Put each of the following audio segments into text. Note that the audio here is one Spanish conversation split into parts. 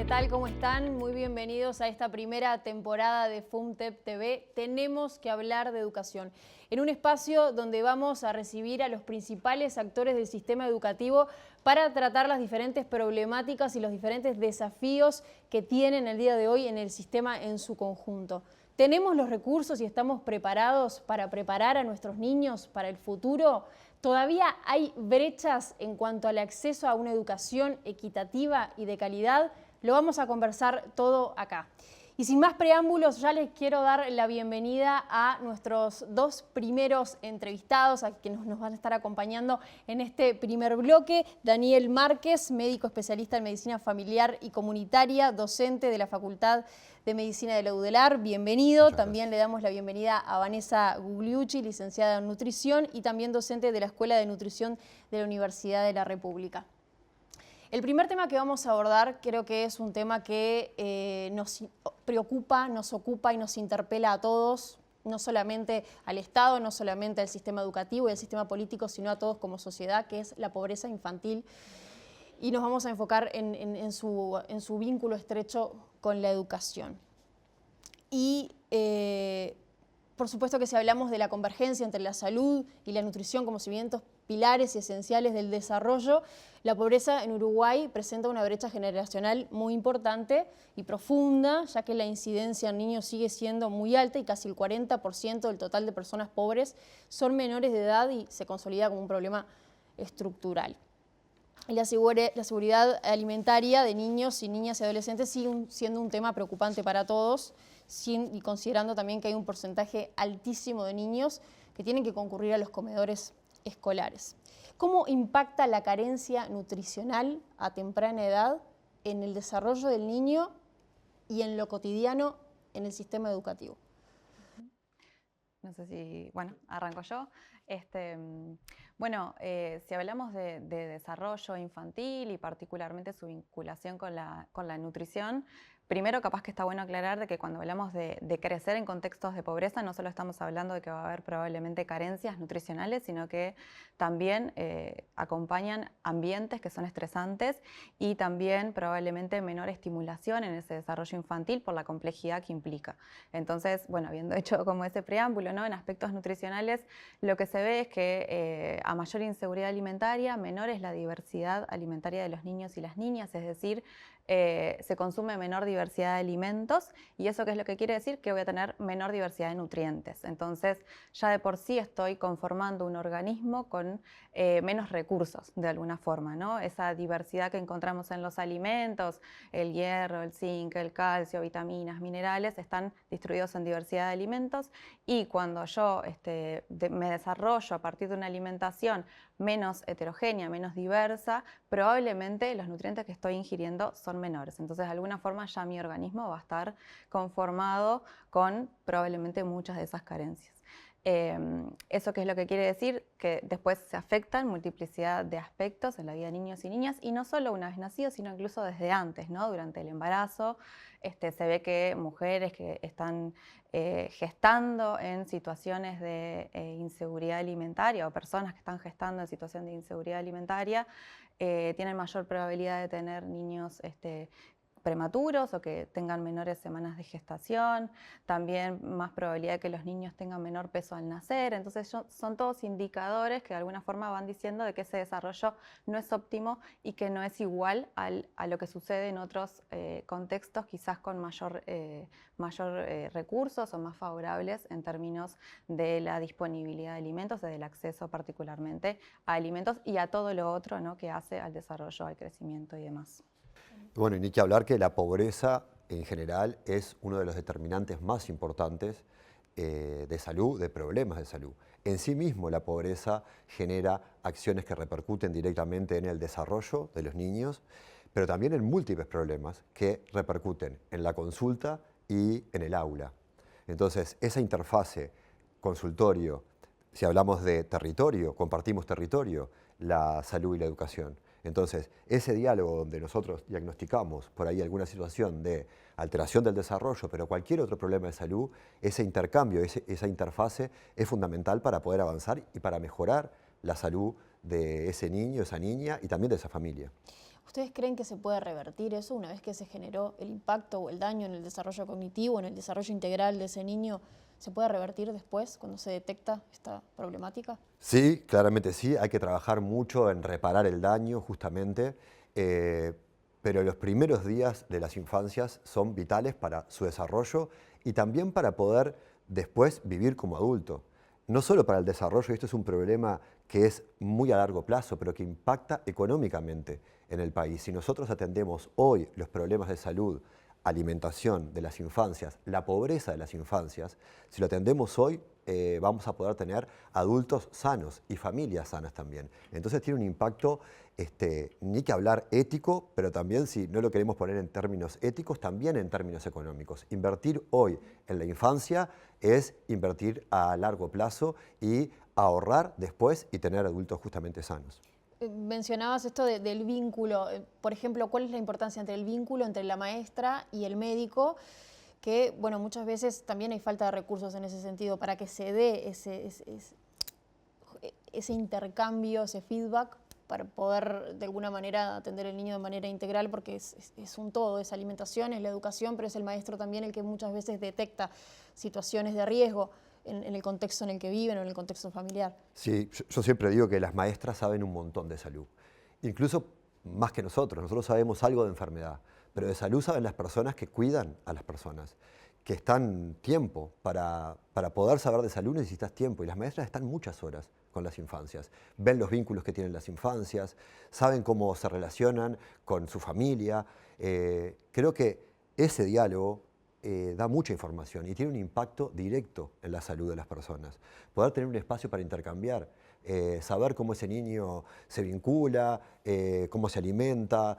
¿qué tal? ¿Cómo están? Muy bienvenidos a esta primera temporada de FUMTEP TV. Tenemos que hablar de educación, en un espacio donde vamos a recibir a los principales actores del sistema educativo para tratar las diferentes problemáticas y los diferentes desafíos que tienen el día de hoy en el sistema en su conjunto. ¿Tenemos los recursos y estamos preparados para preparar a nuestros niños para el futuro? ¿Todavía hay brechas en cuanto al acceso a una educación equitativa y de calidad? Lo vamos a conversar todo acá. Y sin más preámbulos, ya les quiero dar la bienvenida a nuestros dos primeros entrevistados, a quienes nos van a estar acompañando en este primer bloque. Daniel Márquez, médico especialista en medicina familiar y comunitaria, docente de la Facultad de Medicina de la UDELAR, bienvenido. También le damos la bienvenida a Vanessa Gugliucci, licenciada en nutrición y también docente de la Escuela de Nutrición de la Universidad de la República. El primer tema que vamos a abordar creo que es un tema que nos preocupa, nos ocupa y nos interpela a todos, no solamente al Estado, no solamente al sistema educativo y al sistema político, sino a todos como sociedad, que es la pobreza infantil. Y nos vamos a enfocar en su vínculo estrecho con la educación. Y por supuesto que si hablamos de la convergencia entre la salud y la nutrición como cimientos pilares y esenciales del desarrollo, la pobreza en Uruguay presenta una brecha generacional muy importante y profunda, ya que la incidencia en niños sigue siendo muy alta y casi el 40% del total de personas pobres son menores de edad y se consolida como un problema estructural. La seguridad alimentaria de niños y niñas y adolescentes sigue siendo un tema preocupante para todos, y considerando también que hay un porcentaje altísimo de niños que tienen que concurrir a los comedores escolares. ¿Cómo impacta la carencia nutricional a temprana edad en el desarrollo del niño y en lo cotidiano en el sistema educativo? No sé si, bueno, arranco yo. Si hablamos de desarrollo infantil y particularmente su vinculación con la nutrición, primero capaz que está bueno aclarar de que cuando hablamos de crecer en contextos de pobreza no solo estamos hablando de que va a haber probablemente carencias nutricionales, sino que también acompañan ambientes que son estresantes y también probablemente menor estimulación en ese desarrollo infantil por la complejidad que implica. Entonces, bueno, habiendo hecho como ese preámbulo, ¿no? En aspectos nutricionales lo que se ve es que a mayor inseguridad alimentaria, menor es la diversidad alimentaria de los niños y las niñas, es decir, se consume menor diversidad de alimentos y eso qué es lo que quiere decir que voy a tener menor diversidad de nutrientes. Entonces ya de por sí estoy conformando un organismo con menos recursos de alguna forma, ¿no? Esa diversidad que encontramos en los alimentos, el hierro, el zinc, el calcio, vitaminas, minerales, están distribuidos en diversidad de alimentos y cuando yo me desarrollo a partir de una alimentación menos heterogénea, menos diversa, probablemente los nutrientes que estoy ingiriendo son menores. Entonces, de alguna forma ya mi organismo va a estar conformado con probablemente muchas de esas carencias. ¿Eso qué es lo que quiere decir? Que después se afectan multiplicidad de aspectos en la vida de niños y niñas, y no solo una vez nacidos, sino incluso desde antes, ¿no? Durante el embarazo, se ve que mujeres que están gestando en situaciones de inseguridad alimentaria o personas que están gestando en situación de inseguridad alimentaria tienen mayor probabilidad de tener niños prematuros o que tengan menores semanas de gestación, también más probabilidad de que los niños tengan menor peso al nacer. Entonces son todos indicadores que de alguna forma van diciendo de que ese desarrollo no es óptimo y que no es igual a lo que sucede en otros contextos quizás con mayor recursos o más favorables en términos de la disponibilidad de alimentos, del acceso particularmente a alimentos y a todo lo otro, ¿no? Que hace al desarrollo, al crecimiento y demás. Bueno, y ni que hablar que la pobreza en general es uno de los determinantes más importantes de salud, de problemas de salud. En sí mismo la pobreza genera acciones que repercuten directamente en el desarrollo de los niños, pero también en múltiples problemas que repercuten en la consulta y en el aula. Entonces, esa interfase consultorio, si hablamos de territorio, compartimos territorio, la salud y la educación. Entonces, ese diálogo donde nosotros diagnosticamos por ahí alguna situación de alteración del desarrollo, pero cualquier otro problema de salud, ese intercambio, esa interfase es fundamental para poder avanzar y para mejorar la salud de ese niño, esa niña y también de esa familia. ¿Ustedes creen que se puede revertir eso una vez que se generó el impacto o el daño en el desarrollo cognitivo, en el desarrollo integral de ese niño? ¿Se puede revertir después cuando se detecta esta problemática? Sí, claramente sí, hay que trabajar mucho en reparar el daño justamente, pero los primeros días de las infancias son vitales para su desarrollo y también para poder después vivir como adulto. No solo para el desarrollo, y esto es un problema que es muy a largo plazo, pero que impacta económicamente en el país. Si nosotros atendemos hoy los problemas de salud, alimentación de las infancias, la pobreza de las infancias, si lo atendemos hoy, vamos a poder tener adultos sanos y familias sanas también. Entonces tiene un impacto, ni que hablar ético, pero también, si no lo queremos poner en términos éticos, también en términos económicos. Invertir hoy en la infancia es invertir a largo plazo y ahorrar después y tener adultos justamente sanos. Mencionabas esto del vínculo. Por ejemplo, ¿cuál es la importancia entre el vínculo entre la maestra y el médico? Que, bueno, muchas veces también hay falta de recursos en ese sentido para que se dé ese intercambio, ese feedback, para poder de alguna manera atender al niño de manera integral, porque es un todo, es alimentación, es la educación, pero es el maestro también el que muchas veces detecta situaciones de riesgo en el contexto en el que viven o en el contexto familiar. Sí, yo siempre digo que las maestras saben un montón de salud, incluso más que nosotros. Nosotros sabemos algo de enfermedad, pero de salud saben las personas que cuidan a las personas, que están tiempo. Para poder saber de salud necesitas tiempo, y las maestras están muchas horas con las infancias, ven los vínculos que tienen las infancias, saben cómo se relacionan con su familia. Creo que ese diálogo da mucha información y tiene un impacto directo en la salud de las personas. Poder tener un espacio para intercambiar, saber cómo ese niño se vincula, cómo se alimenta,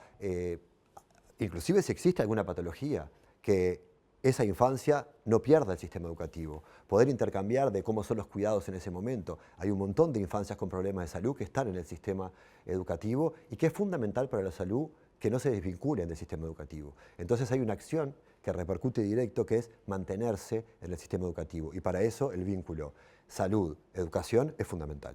inclusive si existe alguna patología, que esa infancia no pierda el sistema educativo. Poder intercambiar de cómo son los cuidados en ese momento. Hay un montón de infancias con problemas de salud que están en el sistema educativo y que es fundamental para la salud que no se desvinculen del sistema educativo. Entonces hay una acción que repercute directo, que es mantenerse en el sistema educativo. Y para eso el vínculo salud-educación es fundamental.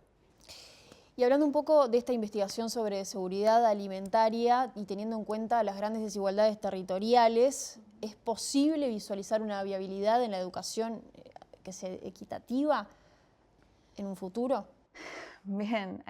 Y hablando un poco de esta investigación sobre seguridad alimentaria y teniendo en cuenta las grandes desigualdades territoriales, ¿es posible visualizar una viabilidad en la educación que sea equitativa en un futuro? Bien,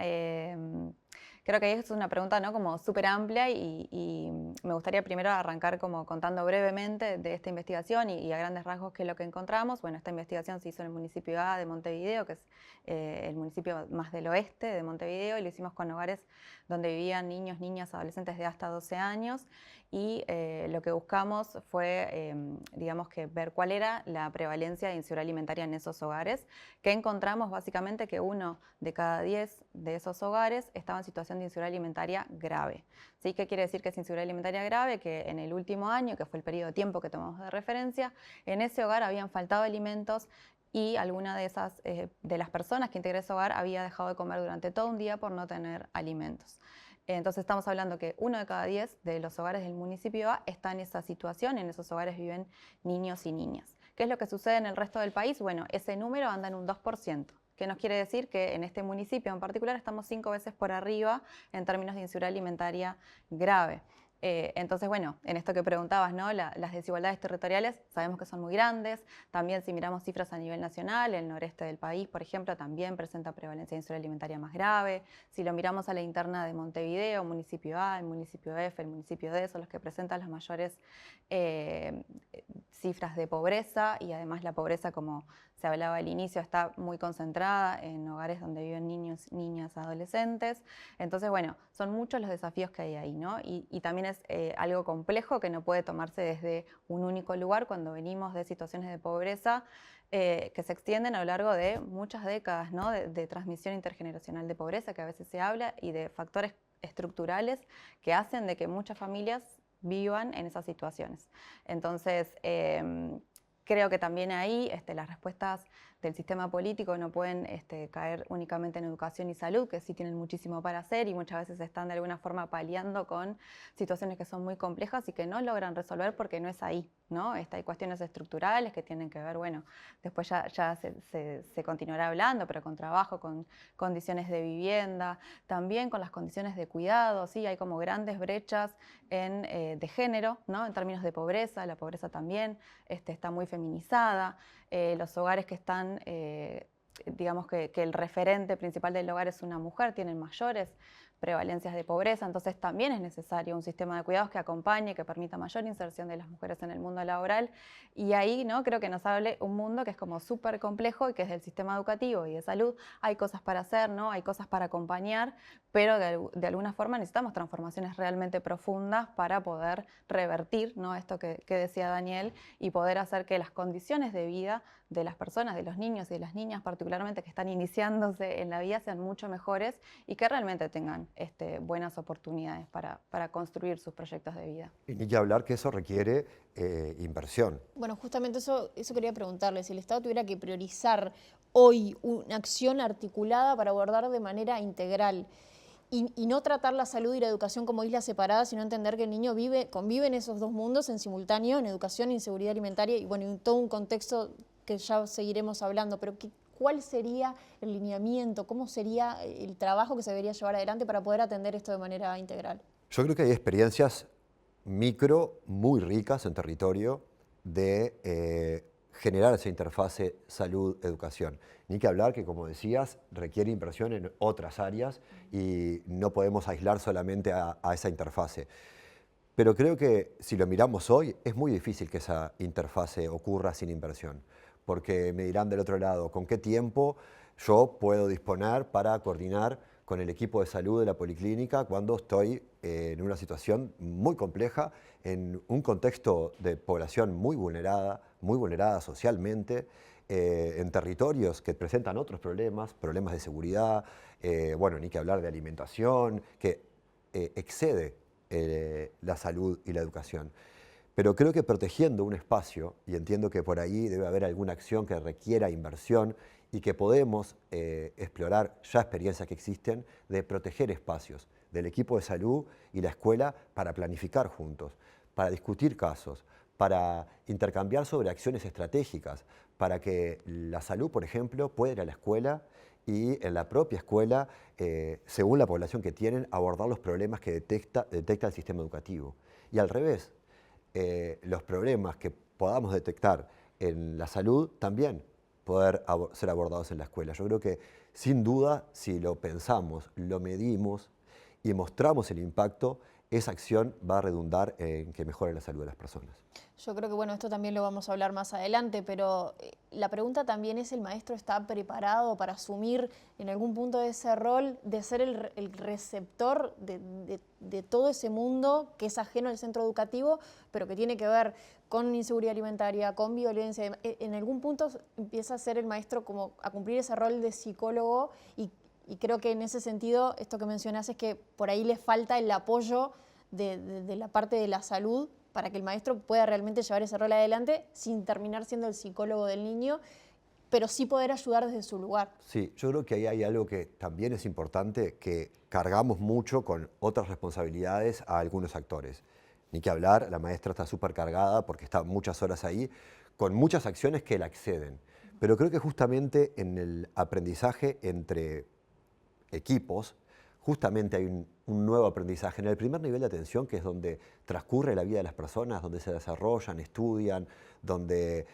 creo que es una pregunta, ¿no?, como súper amplia y me gustaría primero arrancar como contando brevemente de esta investigación y a grandes rasgos qué es lo que encontramos. Bueno, esta investigación se hizo en el municipio A de Montevideo, que es el municipio más del oeste de Montevideo, y lo hicimos con hogares donde vivían niños, niñas, adolescentes de hasta 12 años y lo que buscamos fue, digamos, que ver cuál era la prevalencia de inseguridad alimentaria en esos hogares, que encontramos básicamente que 1 de cada 10 de esos hogares estaba en situación de inseguridad alimentaria grave. ¿Sí? ¿Qué quiere decir que es inseguridad alimentaria grave? Que en el último año, que fue el periodo de tiempo que tomamos de referencia, en ese hogar habían faltado alimentos y alguna de las personas que integra ese hogar había dejado de comer durante todo un día por no tener alimentos. Entonces estamos hablando que 1 de cada 10 de los hogares del municipio A está en esa situación, en esos hogares viven niños y niñas. ¿Qué es lo que sucede en el resto del país? Bueno, ese número anda en un 2%. ¿Qué nos quiere decir? Que en este municipio en particular estamos 5 veces por arriba en términos de inseguridad alimentaria grave. Entonces, bueno, en esto que preguntabas, ¿no?, las desigualdades territoriales sabemos que son muy grandes. También si miramos cifras a nivel nacional, el noreste del país, por ejemplo, también presenta prevalencia de inseguridad alimentaria más grave. Si lo miramos a la interna de Montevideo, municipio A, el municipio F, el municipio D, son los que presentan las mayores cifras de pobreza, y además la pobreza, como se hablaba al inicio, está muy concentrada en hogares donde viven niños, niñas, adolescentes. Entonces, bueno, son muchos los desafíos que hay ahí, ¿no? Y también es algo complejo que no puede tomarse desde un único lugar cuando venimos de situaciones de pobreza que se extienden a lo largo de muchas décadas, ¿no?, de transmisión intergeneracional de pobreza, que a veces se habla, y de factores estructurales que hacen de que muchas familias vivan en esas situaciones. Entonces, creo que también ahí las respuestas del sistema político no pueden caer únicamente en educación y salud, que sí tienen muchísimo para hacer y muchas veces están de alguna forma paliando con situaciones que son muy complejas y que no logran resolver porque no es ahí, ¿no? Hay cuestiones estructurales que tienen que ver, bueno, después ya se continuará hablando, pero con trabajo, con condiciones de vivienda, también con las condiciones de cuidado, ¿sí? Hay como grandes brechas de género, ¿no? En términos de pobreza, la pobreza también está muy feminizada, los hogares que están... digamos que el referente principal del hogar es una mujer, tienen mayores prevalencias de pobreza, entonces también es necesario un sistema de cuidados que acompañe, que permita mayor inserción de las mujeres en el mundo laboral, y ahí, ¿no?, creo que nos hable un mundo que es como súper complejo y que desde el sistema educativo y de salud hay cosas para hacer, ¿no?, hay cosas para acompañar, pero de alguna forma necesitamos transformaciones realmente profundas para poder revertir, ¿no?, esto que decía Daniel, y poder hacer que las condiciones de vida de las personas, de los niños y de las niñas particularmente que están iniciándose en la vida sean mucho mejores y que realmente tengan buenas oportunidades para construir sus proyectos de vida. Y ni que hablar que eso requiere inversión. Bueno, justamente eso quería preguntarle, si el Estado tuviera que priorizar hoy una acción articulada para abordar de manera integral y no tratar la salud y la educación como islas separadas, sino entender que el niño convive en esos dos mundos en simultáneo, en educación, inseguridad alimentaria y bueno, en todo un contexto que ya seguiremos hablando, pero ¿cuál sería el lineamiento? ¿Cómo sería el trabajo que se debería llevar adelante para poder atender esto de manera integral? Yo creo que hay experiencias micro muy ricas en territorio de generar esa interfase salud-educación. Ni que hablar que, como decías, requiere inversión en otras áreas y no podemos aislar solamente a esa interfase. Pero creo que si lo miramos hoy, es muy difícil que esa interfase ocurra sin inversión, porque me dirán del otro lado, ¿con qué tiempo yo puedo disponer para coordinar con el equipo de salud de la policlínica cuando estoy en una situación muy compleja, en un contexto de población muy vulnerada socialmente, en territorios que presentan otros problemas de seguridad, bueno, ni que hablar de alimentación, que excede la salud y la educación. Pero creo que protegiendo un espacio, y entiendo que por ahí debe haber alguna acción que requiera inversión y que podemos explorar ya experiencias que existen de proteger espacios del equipo de salud y la escuela para planificar juntos, para discutir casos, para intercambiar sobre acciones estratégicas, para que la salud, por ejemplo, pueda ir a la escuela y en la propia escuela, según la población que tienen, abordar los problemas que detecta el sistema educativo. Y al revés, los problemas que podamos detectar en la salud también poder ser abordados en la escuela. Yo creo que sin duda, si lo pensamos, lo medimos y mostramos el impacto, esa acción va a redundar en que mejore la salud de las personas. Yo creo que bueno, esto también lo vamos a hablar más adelante, pero la pregunta también es, ¿el maestro está preparado para asumir en algún punto de ese rol de ser el receptor de todo ese mundo que es ajeno al centro educativo, pero que tiene que ver con inseguridad alimentaria, con violencia? En algún punto empieza a ser el maestro como a cumplir ese rol de psicólogo y creo que en ese sentido, esto que mencionás es que por ahí le falta el apoyo de la parte de la salud para que el maestro pueda realmente llevar ese rol adelante sin terminar siendo el psicólogo del niño, pero sí poder ayudar desde su lugar. Sí, yo creo que ahí hay algo que también es importante, que cargamos mucho con otras responsabilidades a algunos actores. Ni que hablar, la maestra está súper cargada porque está muchas horas ahí, con muchas acciones que la exceden. Pero creo que justamente en el aprendizaje entre equipos, justamente hay un nuevo aprendizaje en el primer nivel de atención, que es donde transcurre la vida de las personas, donde se desarrollan, estudian, donde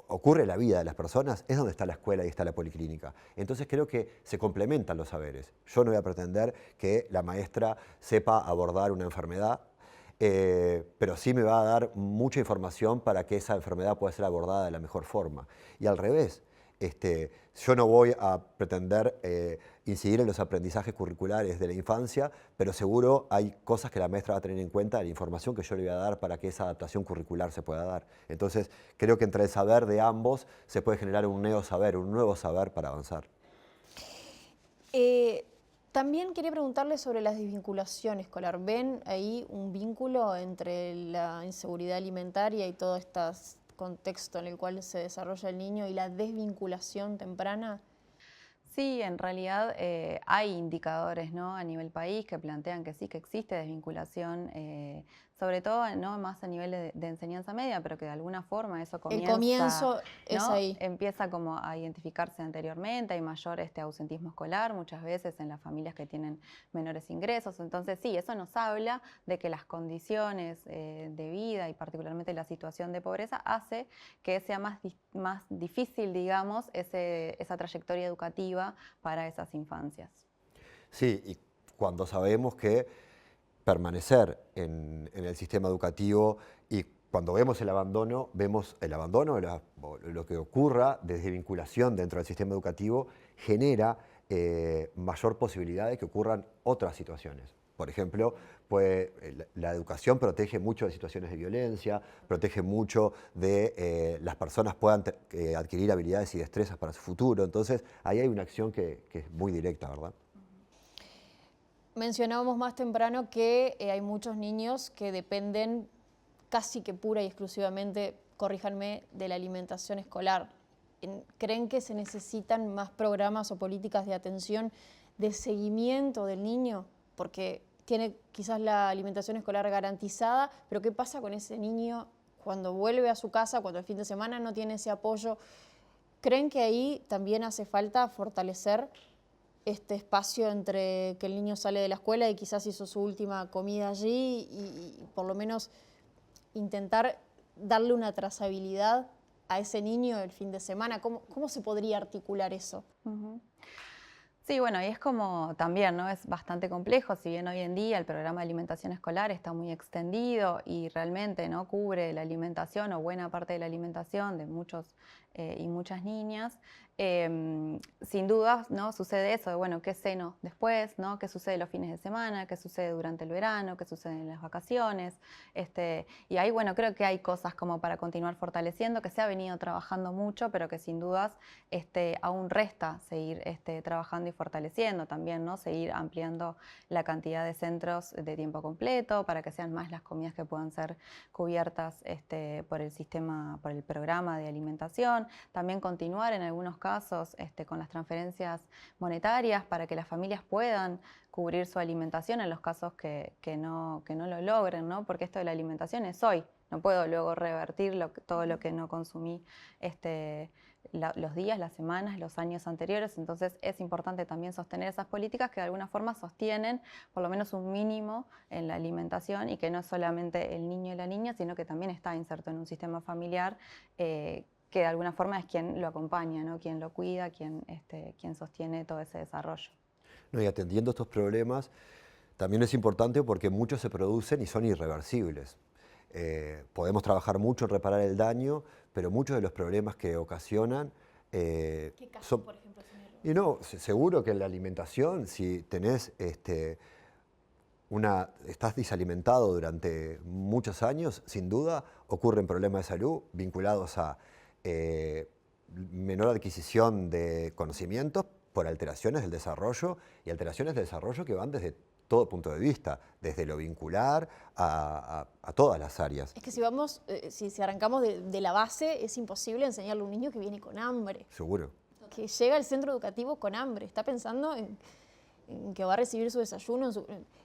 ocurre la vida de las personas, es donde está la escuela y está la policlínica. Entonces creo que se complementan los saberes. Yo no voy a pretender que la maestra sepa abordar una enfermedad, pero sí me va a dar mucha información para que esa enfermedad pueda ser abordada de la mejor forma. Y al revés, yo no voy a pretender incidir en los aprendizajes curriculares de la infancia, pero seguro hay cosas que la maestra va a tener en cuenta de la información que yo le voy a dar para que esa adaptación curricular se pueda dar. Entonces, creo que entre el saber de ambos se puede generar un neosaber, un nuevo saber para avanzar. También quería preguntarle sobre la desvinculación escolar. ¿Ven ahí un vínculo entre la inseguridad alimentaria y todo este contexto en el cual se desarrolla el niño y la desvinculación temprana? Sí, en realidad hay indicadores, ¿no?, a nivel país que plantean que sí, que existe desvinculación sobre todo no más a nivel de enseñanza media, pero que de alguna forma eso comienza, el comienzo es ¿no? ahí. Empieza como a identificarse anteriormente, hay mayor ausentismo escolar muchas veces en las familias que tienen menores ingresos, entonces sí, eso nos habla de que las condiciones de vida y particularmente la situación de pobreza hace que sea más difícil, digamos, esa trayectoria educativa para esas infancias. Sí, y cuando sabemos que permanecer en el sistema educativo y cuando vemos el abandono o lo que ocurra desde vinculación dentro del sistema educativo genera mayor posibilidad de que ocurran otras situaciones. Por ejemplo, pues, la educación protege mucho de situaciones de violencia, protege mucho de las personas puedan adquirir habilidades y destrezas para su futuro. Entonces, ahí hay una acción que es muy directa, ¿verdad? Mencionábamos más temprano que hay muchos niños que dependen casi que pura y exclusivamente, corríjanme, de la alimentación escolar. ¿Creen que se necesitan más programas o políticas de atención, de seguimiento del niño? Porque tiene quizás la alimentación escolar garantizada, pero ¿qué pasa con ese niño cuando vuelve a su casa, cuando el fin de semana no tiene ese apoyo? ¿Creen que ahí también hace falta fortalecer este espacio entre que el niño sale de la escuela y quizás hizo su última comida allí y por lo menos intentar darle una trazabilidad a ese niño el fin de semana? ¿Cómo se podría articular eso? Uh-huh. Sí, bueno, y es como también, ¿no? Es bastante complejo, si bien hoy en día el programa de alimentación escolar está muy extendido y realmente, ¿no?, cubre la alimentación o buena parte de la alimentación de muchos y muchas niñas. Sin dudas, ¿no?, sucede eso de, bueno, ¿qué ceno después? ¿No? ¿Qué sucede los fines de semana? ¿Qué sucede durante el verano? ¿Qué sucede en las vacaciones? Y ahí, bueno, creo que hay cosas como para continuar fortaleciendo, que se ha venido trabajando mucho, pero que sin dudas aún resta seguir trabajando y fortaleciendo también, ¿no? Seguir ampliando la cantidad de centros de tiempo completo para que sean más las comidas que puedan ser cubiertas por el sistema, por el programa de alimentación. También continuar en algunos casos con las transferencias monetarias para que las familias puedan cubrir su alimentación en los casos que no lo logren, ¿no? Porque esto de la alimentación es hoy. No puedo luego revertir todo lo que no consumí los días, las semanas, los años anteriores. Entonces es importante también sostener esas políticas que de alguna forma sostienen por lo menos un mínimo en la alimentación y que no es solamente el niño y la niña, sino que también está inserto en un sistema familiar que de alguna forma es quien lo acompaña, ¿no? Quien lo cuida, quien sostiene todo ese desarrollo. No, y atendiendo estos problemas también es importante porque muchos se producen y son irreversibles. Podemos trabajar mucho en reparar el daño, pero muchos de los problemas que ocasionan ¿Qué casos, por ejemplo, señor? Y no, seguro que en la alimentación, si tenés estás desalimentado durante muchos años, sin duda ocurren problemas de salud vinculados a menor adquisición de conocimientos por alteraciones del desarrollo y alteraciones del desarrollo que van desde todo punto de vista, desde lo vincular a todas las áreas. Es que si arrancamos de la base, es imposible enseñarle a un niño que viene con hambre. Seguro. Que llega al centro educativo con hambre, está pensando en que va a recibir su desayuno.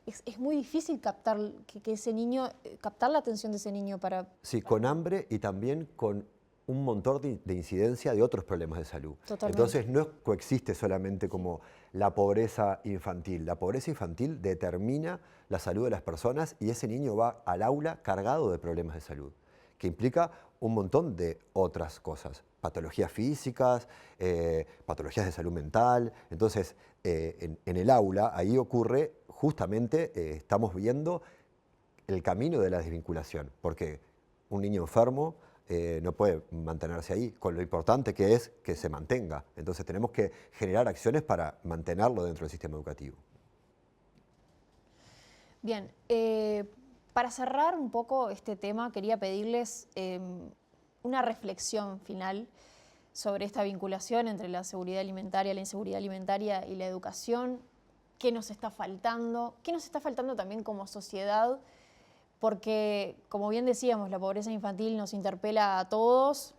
Es muy difícil captar que ese niño, captar la atención de ese niño para... Sí, con hambre y también con un montón de incidencia de otros problemas de salud. Totalmente. Entonces no coexiste solamente como la pobreza infantil. La pobreza infantil determina la salud de las personas y ese niño va al aula cargado de problemas de salud, que implica un montón de otras cosas. Patologías físicas, patologías de salud mental. Entonces, en el aula, ahí ocurre justamente, estamos viendo el camino de la desvinculación, porque un niño enfermo no puede mantenerse ahí, con lo importante que es que se mantenga. Entonces tenemos que generar acciones para mantenerlo dentro del sistema educativo. Bien, para cerrar un poco este tema, quería pedirles una reflexión final sobre esta vinculación entre la seguridad alimentaria, la inseguridad alimentaria y la educación. ¿Qué nos está faltando? ¿Qué nos está faltando también como sociedad? Porque, como bien decíamos, la pobreza infantil nos interpela a todos,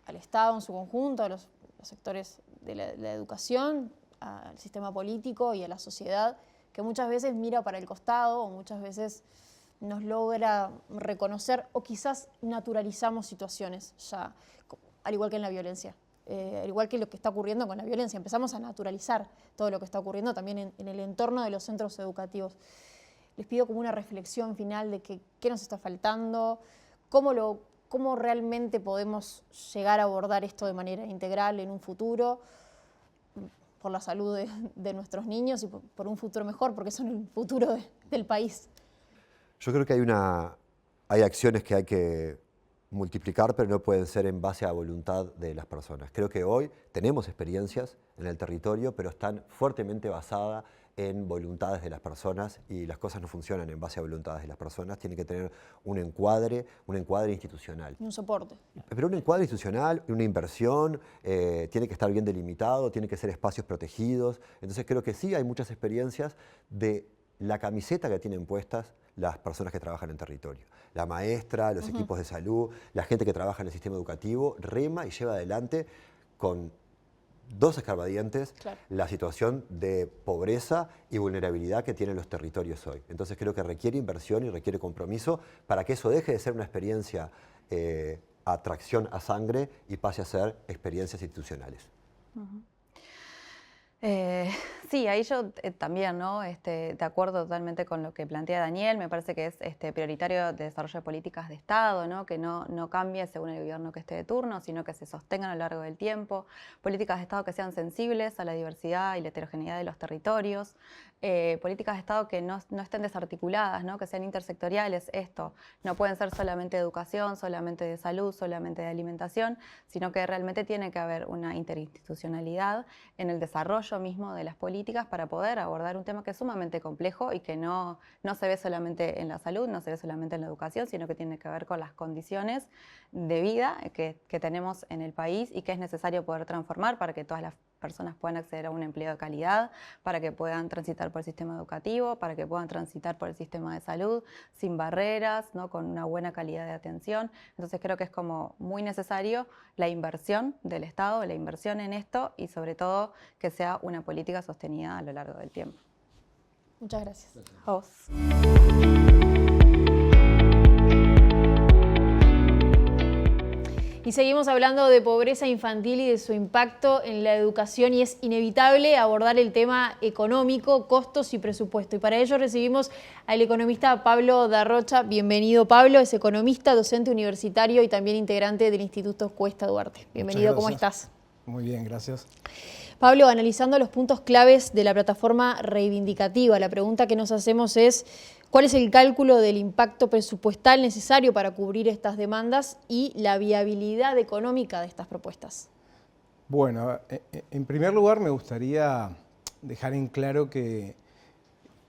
al Estado en su conjunto, a los sectores de la educación, al sistema político y a la sociedad, que muchas veces mira para el costado o muchas veces nos logra reconocer o quizás naturalizamos situaciones ya, al igual que en la violencia. Al igual que lo que está ocurriendo con la violencia, empezamos a naturalizar todo lo que está ocurriendo también en el entorno de los centros educativos. Les pido como una reflexión final de qué nos está faltando, cómo realmente podemos llegar a abordar esto de manera integral en un futuro, por la salud de nuestros niños y por un futuro mejor, porque son el futuro del país. Yo creo que hay acciones que hay que multiplicar, pero no pueden ser en base a voluntad de las personas. Creo que hoy tenemos experiencias en el territorio, pero están fuertemente basadas en voluntades de las personas y las cosas no funcionan en base a voluntades de las personas. Tienen que tener un encuadre institucional. Un soporte. Pero un encuadre institucional, una inversión, tiene que estar bien delimitado, tiene que ser espacios protegidos. Entonces creo que sí hay muchas experiencias de la camiseta que tienen puestas las personas que trabajan en territorio. La maestra, los equipos de salud, la gente que trabaja en el sistema educativo, rema y lleva adelante con dos escarbadientes la situación de pobreza y vulnerabilidad que tienen los territorios hoy. Entonces creo que requiere inversión y requiere compromiso para que eso deje de ser una experiencia atracción a sangre y pase a ser experiencias institucionales. Sí, ahí yo también, ¿no? De acuerdo totalmente con lo que plantea Daniel, me parece que es prioritario el desarrollo de políticas de Estado, ¿no? Que no cambie según el gobierno que esté de turno, sino que se sostengan a lo largo del tiempo, políticas de Estado que sean sensibles a la diversidad y la heterogeneidad de los territorios, políticas de Estado que no estén desarticuladas, ¿no? Que sean intersectoriales. Esto no pueden ser solamente de educación, solamente de salud, solamente de alimentación, sino que realmente tiene que haber una interinstitucionalidad en el desarrollo mismo de las políticas para poder abordar un tema que es sumamente complejo y que no se ve solamente en la salud, no se ve solamente en la educación, sino que tiene que ver con las condiciones de vida que tenemos en el país y que es necesario poder transformar para que todas las personas puedan acceder a un empleo de calidad, para que puedan transitar por el sistema educativo, para que puedan transitar por el sistema de salud sin barreras, ¿no? Con una buena calidad de atención. Entonces creo que es como muy necesario la inversión del Estado, la inversión en esto y sobre todo que sea una política sostenida a lo largo del tiempo. Muchas gracias. A vos. Y seguimos hablando de pobreza infantil y de su impacto en la educación y es inevitable abordar el tema económico, costos y presupuesto. Y para ello recibimos al economista Pablo Darrocha. Bienvenido, Pablo, es economista, docente universitario y también integrante del Instituto Cuesta Duarte. Bienvenido, ¿cómo estás? Muy bien, gracias. Pablo, analizando los puntos claves de la plataforma reivindicativa, la pregunta que nos hacemos es ¿cuál es el cálculo del impacto presupuestal necesario para cubrir estas demandas y la viabilidad económica de estas propuestas? Bueno, en primer lugar me gustaría dejar en claro que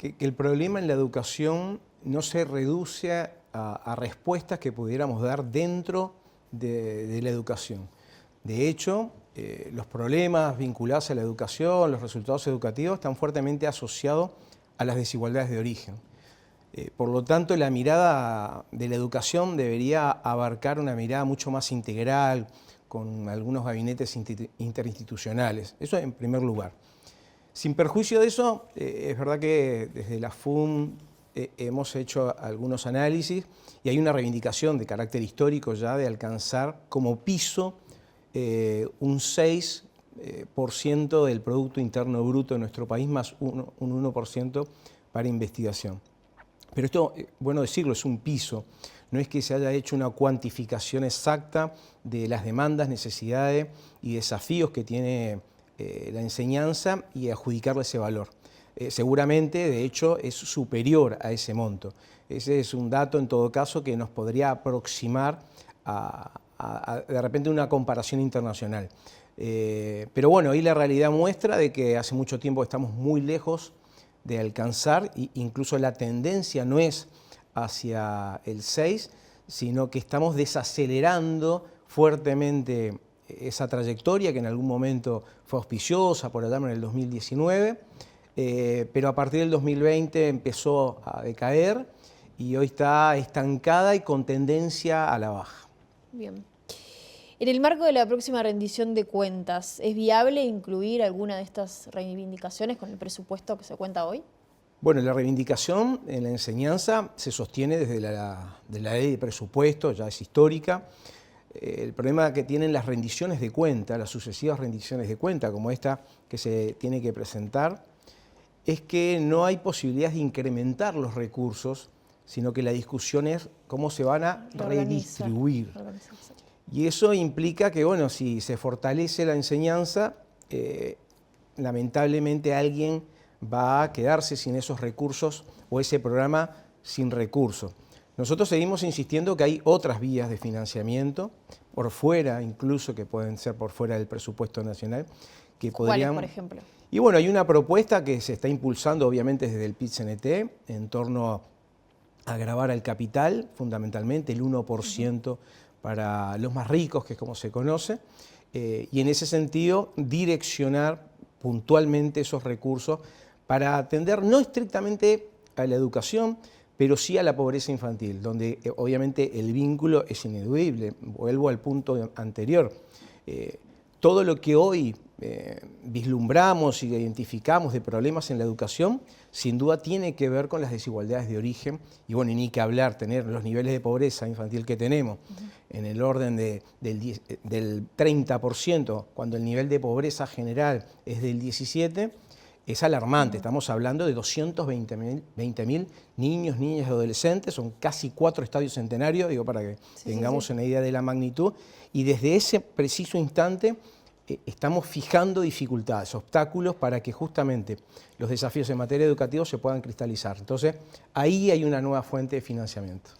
el problema en la educación no se reduce a respuestas que pudiéramos dar dentro de la educación. De hecho, los problemas vinculados a la educación, los resultados educativos, están fuertemente asociados a las desigualdades de origen. Por lo tanto, la mirada de la educación debería abarcar una mirada mucho más integral, con algunos gabinetes interinstitucionales. Eso en primer lugar. Sin perjuicio de eso, es verdad que desde la FUM hemos hecho algunos análisis y hay una reivindicación de carácter histórico ya de alcanzar como piso un 6% del Producto Interno Bruto de nuestro país más un 1% para investigación. Pero esto, bueno decirlo, es un piso. No es que se haya hecho una cuantificación exacta de las demandas, necesidades y desafíos que tiene la enseñanza y adjudicarle ese valor. Seguramente, de hecho, es superior a ese monto. Ese es un dato, en todo caso, que nos podría aproximar a de repente una comparación internacional. Pero bueno, ahí la realidad muestra de que hace mucho tiempo estamos muy lejos de alcanzar, e incluso la tendencia no es hacia el 6, sino que estamos desacelerando fuertemente esa trayectoria que en algún momento fue auspiciosa, por allá en el 2019, pero a partir del 2020 empezó a decaer y hoy está estancada y con tendencia a la baja. Bien. En el marco de la próxima rendición de cuentas, ¿es viable incluir alguna de estas reivindicaciones con el presupuesto que se cuenta hoy? Bueno, la reivindicación en la enseñanza se sostiene desde la ley de presupuesto, ya es histórica. El problema que tienen las rendiciones de cuenta, las sucesivas rendiciones de cuenta, como esta que se tiene que presentar, es que no hay posibilidad de incrementar los recursos, sino que la discusión es cómo se van a redistribuir. Y eso implica que, bueno, si se fortalece la enseñanza, lamentablemente alguien va a quedarse sin esos recursos o ese programa sin recursos. Nosotros seguimos insistiendo que hay otras vías de financiamiento, por fuera incluso, que pueden ser por fuera del presupuesto nacional, que podrían... ¿Cuáles, por ejemplo? Y bueno, hay una propuesta que se está impulsando obviamente desde el PIT-CNT en torno a gravar al capital, fundamentalmente el 1% para los más ricos, que es como se conoce, y en ese sentido direccionar puntualmente esos recursos para atender no estrictamente a la educación, pero sí a la pobreza infantil, donde obviamente el vínculo es ineludible. Vuelvo al punto anterior. Todo lo que hoy vislumbramos y identificamos de problemas en la educación, sin duda tiene que ver con las desigualdades de origen, y bueno, y ni que hablar, tener los niveles de pobreza infantil que tenemos en el orden del 30%, cuando el nivel de pobreza general es del 17%, es alarmante. Estamos hablando de 220.000 niños, niñas y adolescentes, son casi 4 estadios centenarios, digo, para que tengamos una idea de la magnitud, y desde ese preciso instante estamos fijando dificultades, obstáculos para que justamente los desafíos en materia educativa se puedan cristalizar. Entonces, ahí hay una nueva fuente de financiamiento.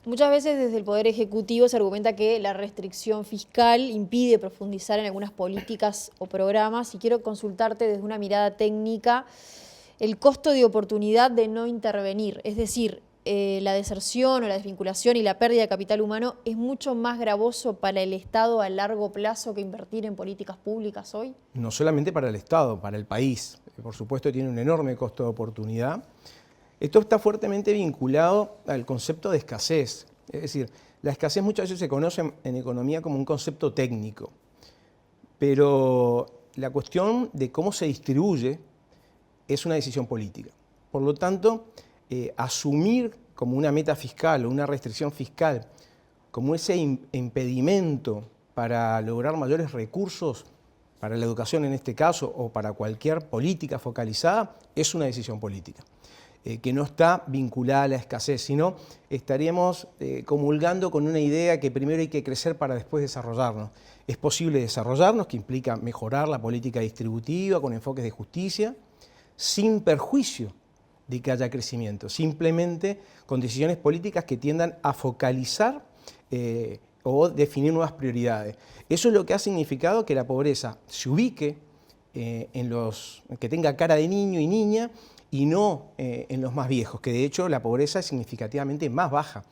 Muchas veces desde el Poder Ejecutivo se argumenta que la restricción fiscal impide profundizar en algunas políticas o programas, y quiero consultarte desde una mirada técnica el costo de oportunidad de no intervenir, es decir, la deserción o la desvinculación y la pérdida de capital humano es mucho más gravoso para el Estado a largo plazo que invertir en políticas públicas hoy. No solamente para el Estado, para el país. Por supuesto tiene un enorme costo de oportunidad. Esto está fuertemente vinculado al concepto de escasez. Es decir, la escasez muchas veces se conoce en economía como un concepto técnico, pero la cuestión de cómo se distribuye es una decisión política. Por lo tanto, asumir como una meta fiscal o una restricción fiscal como ese impedimento para lograr mayores recursos para la educación en este caso o para cualquier política focalizada es una decisión política. Que no está vinculada a la escasez, sino estaríamos comulgando con una idea que primero hay que crecer para después desarrollarnos. Es posible desarrollarnos, que implica mejorar la política distributiva con enfoques de justicia, sin perjuicio de que haya crecimiento, simplemente con decisiones políticas que tiendan a focalizar o definir nuevas prioridades. Eso es lo que ha significado que la pobreza se ubique que tenga cara de niño y niña, y no en los más viejos, que de hecho la pobreza es significativamente más baja.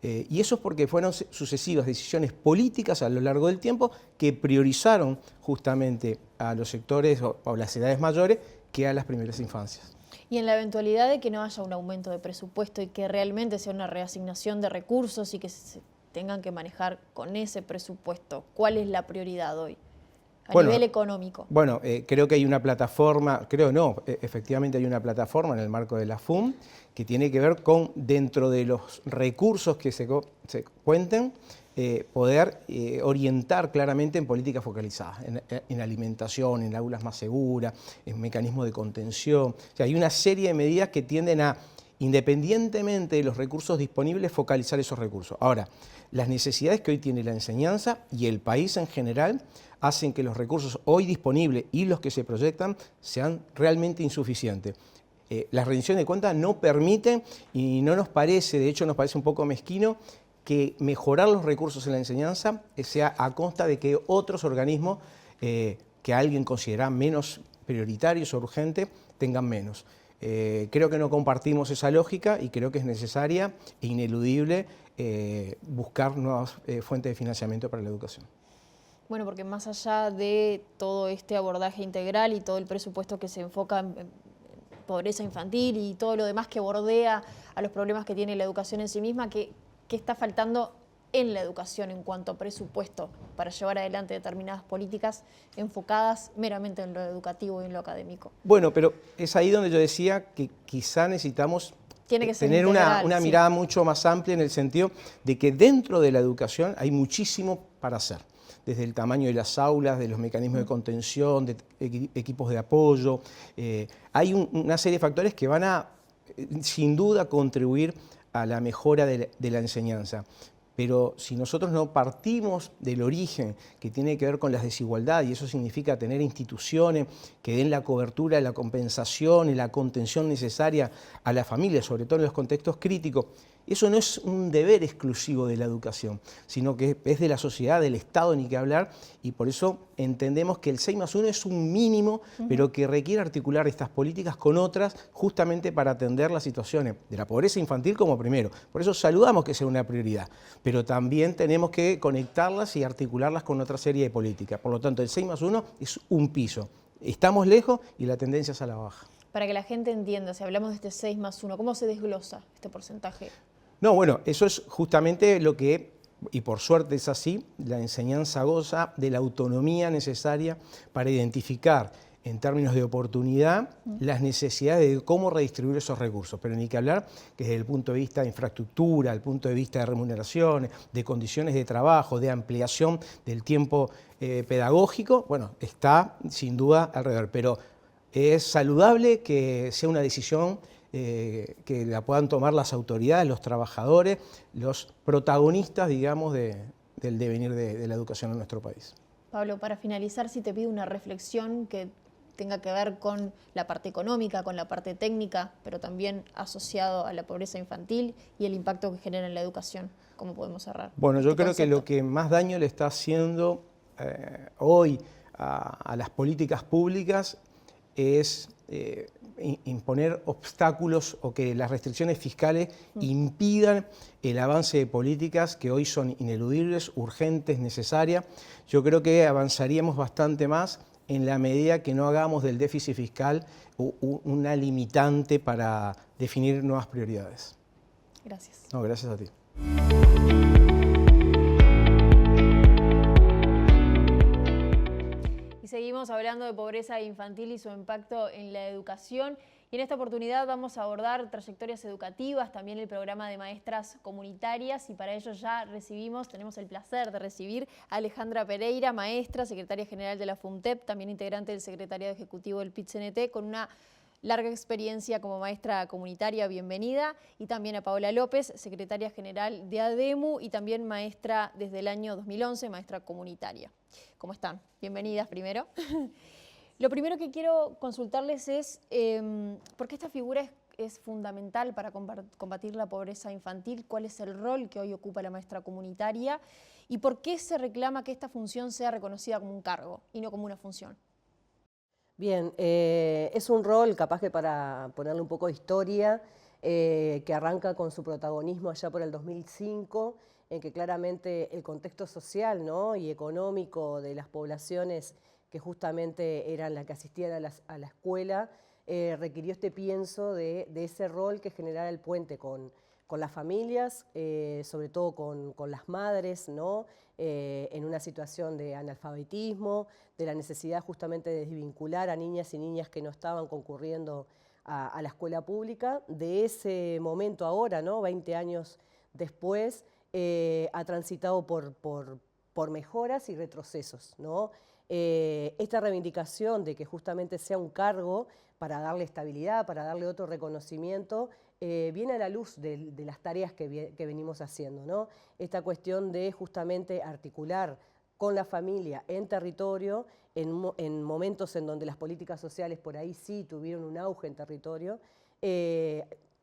Y eso es porque fueron sucesivas decisiones políticas a lo largo del tiempo que priorizaron justamente a los sectores o las edades mayores que a las primeras infancias. Y en la eventualidad de que no haya un aumento de presupuesto y que realmente sea una reasignación de recursos y que se tengan que manejar con ese presupuesto, ¿cuál es la prioridad hoy? A nivel económico. Bueno, creo que hay una plataforma, efectivamente hay una plataforma en el marco de la FUM que tiene que ver con, dentro de los recursos que se cuenten, poder orientar claramente en políticas focalizadas, en alimentación, en aulas más seguras, en mecanismos de contención. O sea, hay una serie de medidas que tienden a, independientemente de los recursos disponibles, focalizar esos recursos. Ahora, las necesidades que hoy tiene la enseñanza y el país en general hacen que los recursos hoy disponibles y los que se proyectan sean realmente insuficientes. Las rendiciones de cuentas no permiten, y no nos parece, de hecho nos parece un poco mezquino, que mejorar los recursos en la enseñanza sea a costa de que otros organismos que alguien considera menos prioritarios o urgentes tengan menos. Creo que no compartimos esa lógica y creo que es necesaria e ineludible buscar nuevas fuentes de financiamiento para la educación. Bueno, porque más allá de todo este abordaje integral y todo el presupuesto que se enfoca en pobreza infantil y todo lo demás que bordea a los problemas que tiene la educación en sí misma, ¿qué está faltando en la educación en cuanto a presupuesto para llevar adelante determinadas políticas enfocadas meramente en lo educativo y en lo académico? Bueno, pero es ahí donde yo decía que quizá necesitamos Tiene que ser tener integral, una sí. mirada mucho más amplia en el sentido de que dentro de la educación hay muchísimo para hacer. Desde el tamaño de las aulas, de los mecanismos de contención, de equipos de apoyo. Hay una serie de factores que van a, sin duda, contribuir a la mejora de la enseñanza. Pero si nosotros no partimos del origen que tiene que ver con las desigualdades, y eso significa tener instituciones que den la cobertura, la compensación y la contención necesaria a la familia, sobre todo en los contextos críticos, eso no es un deber exclusivo de la educación, sino que es de la sociedad, del Estado, ni que hablar, y por eso entendemos que el 6+1 es un mínimo, pero que requiere articular estas políticas con otras, justamente para atender las situaciones de la pobreza infantil como primero. Por eso saludamos que sea una prioridad, pero también tenemos que conectarlas y articularlas con otra serie de políticas. Por lo tanto, el 6+1 es un piso. Estamos lejos y la tendencia es a la baja. Para que la gente entienda, si hablamos de este 6+1, ¿cómo se desglosa este porcentaje? No, bueno, eso es justamente lo que, y por suerte es así, la enseñanza goza de la autonomía necesaria para identificar en términos de oportunidad las necesidades de cómo redistribuir esos recursos. Pero ni que hablar que desde el punto de vista de infraestructura, el punto de vista de remuneraciones, de condiciones de trabajo, de ampliación del tiempo pedagógico, bueno, está sin duda alrededor. Pero es saludable que sea una decisión que la puedan tomar las autoridades, los trabajadores, los protagonistas, digamos, del devenir de la educación en nuestro país. Pablo, para finalizar, si te pido una reflexión que tenga que ver con la parte económica, con la parte técnica, pero también asociado a la pobreza infantil y el impacto que genera en la educación. ¿Cómo podemos cerrar? Bueno, yo creo que lo que más daño le está haciendo hoy a las políticas públicas es imponer obstáculos o que las restricciones fiscales impidan el avance de políticas que hoy son ineludibles, urgentes, necesarias. Yo creo que avanzaríamos bastante más en la medida que no hagamos del déficit fiscal una limitante para definir nuevas prioridades. Gracias. No, gracias a ti. Seguimos hablando de pobreza infantil y su impacto en la educación. Y en esta oportunidad vamos a abordar trayectorias educativas, también el programa de maestras comunitarias. Y para ello ya tenemos el placer de recibir a Alejandra Pereira, maestra, secretaria general de la FUMTEP, también integrante del secretariado ejecutivo del PIT-CNT, con una larga experiencia como maestra comunitaria, bienvenida, y también a Paola López, secretaria general de ADEMU y también maestra desde el año 2011, maestra comunitaria. ¿Cómo están? Bienvenidas primero. Lo primero que quiero consultarles es por qué esta figura es fundamental para combatir la pobreza infantil, cuál es el rol que hoy ocupa la maestra comunitaria y por qué se reclama que esta función sea reconocida como un cargo y no como una función. Bien, es un rol, capaz que para ponerle un poco de historia, que arranca con su protagonismo allá por el 2005, en que claramente el contexto social, ¿no?, y económico de las poblaciones que justamente eran las que asistían a la escuela, requirió este pienso de ese rol que generara el puente con las familias, sobre todo con las madres, ¿no?, en una situación de analfabetismo, de la necesidad justamente de desvincular a niñas y niñas que no estaban concurriendo a la escuela pública. De ese momento ahora, ¿no?, 20 años después, ha transitado por mejoras y retrocesos, ¿no? Esta reivindicación de que justamente sea un cargo para darle estabilidad, para darle otro reconocimiento, viene a la luz de las tareas que venimos haciendo, ¿no? Esta cuestión de justamente articular con la familia en territorio, en momentos en donde las políticas sociales por ahí sí tuvieron un auge en territorio,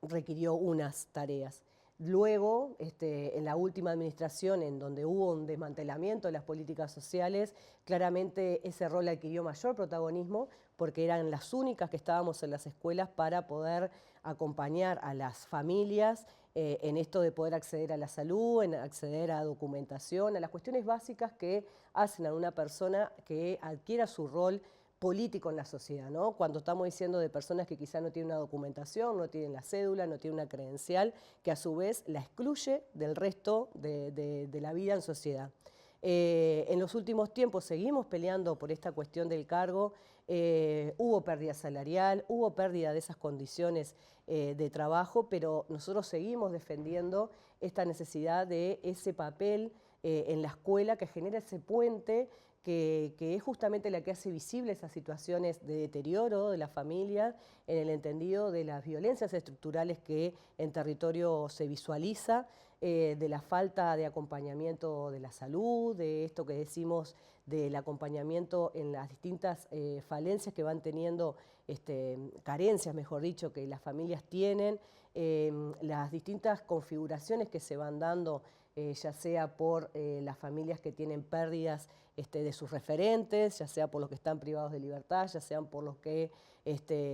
requirió unas tareas. Luego, en la última administración, en donde hubo un desmantelamiento de las políticas sociales, claramente ese rol adquirió mayor protagonismo porque eran las únicas que estábamos en las escuelas para poder acompañar a las familias en esto de poder acceder a la salud, en acceder a documentación, a las cuestiones básicas que hacen a una persona que adquiera su rol político en la sociedad, ¿no? Cuando estamos diciendo de personas que quizá no tienen una documentación, no tienen la cédula, no tienen una credencial, que a su vez la excluye del resto de la vida en sociedad. En los últimos tiempos seguimos peleando por esta cuestión del cargo, hubo pérdida salarial, hubo pérdida de esas condiciones de trabajo, pero nosotros seguimos defendiendo esta necesidad de ese papel en la escuela que genera ese puente que es justamente la que hace visible esas situaciones de deterioro de la familia en el entendido de las violencias estructurales que en territorio se visualiza, de la falta de acompañamiento de la salud, de esto que decimos del acompañamiento en las distintas falencias que van teniendo, carencias, mejor dicho, que las familias tienen, las distintas configuraciones que se van dando, ya sea por las familias que tienen pérdidas de sus referentes, ya sea por los que están privados de libertad, ya sean por los que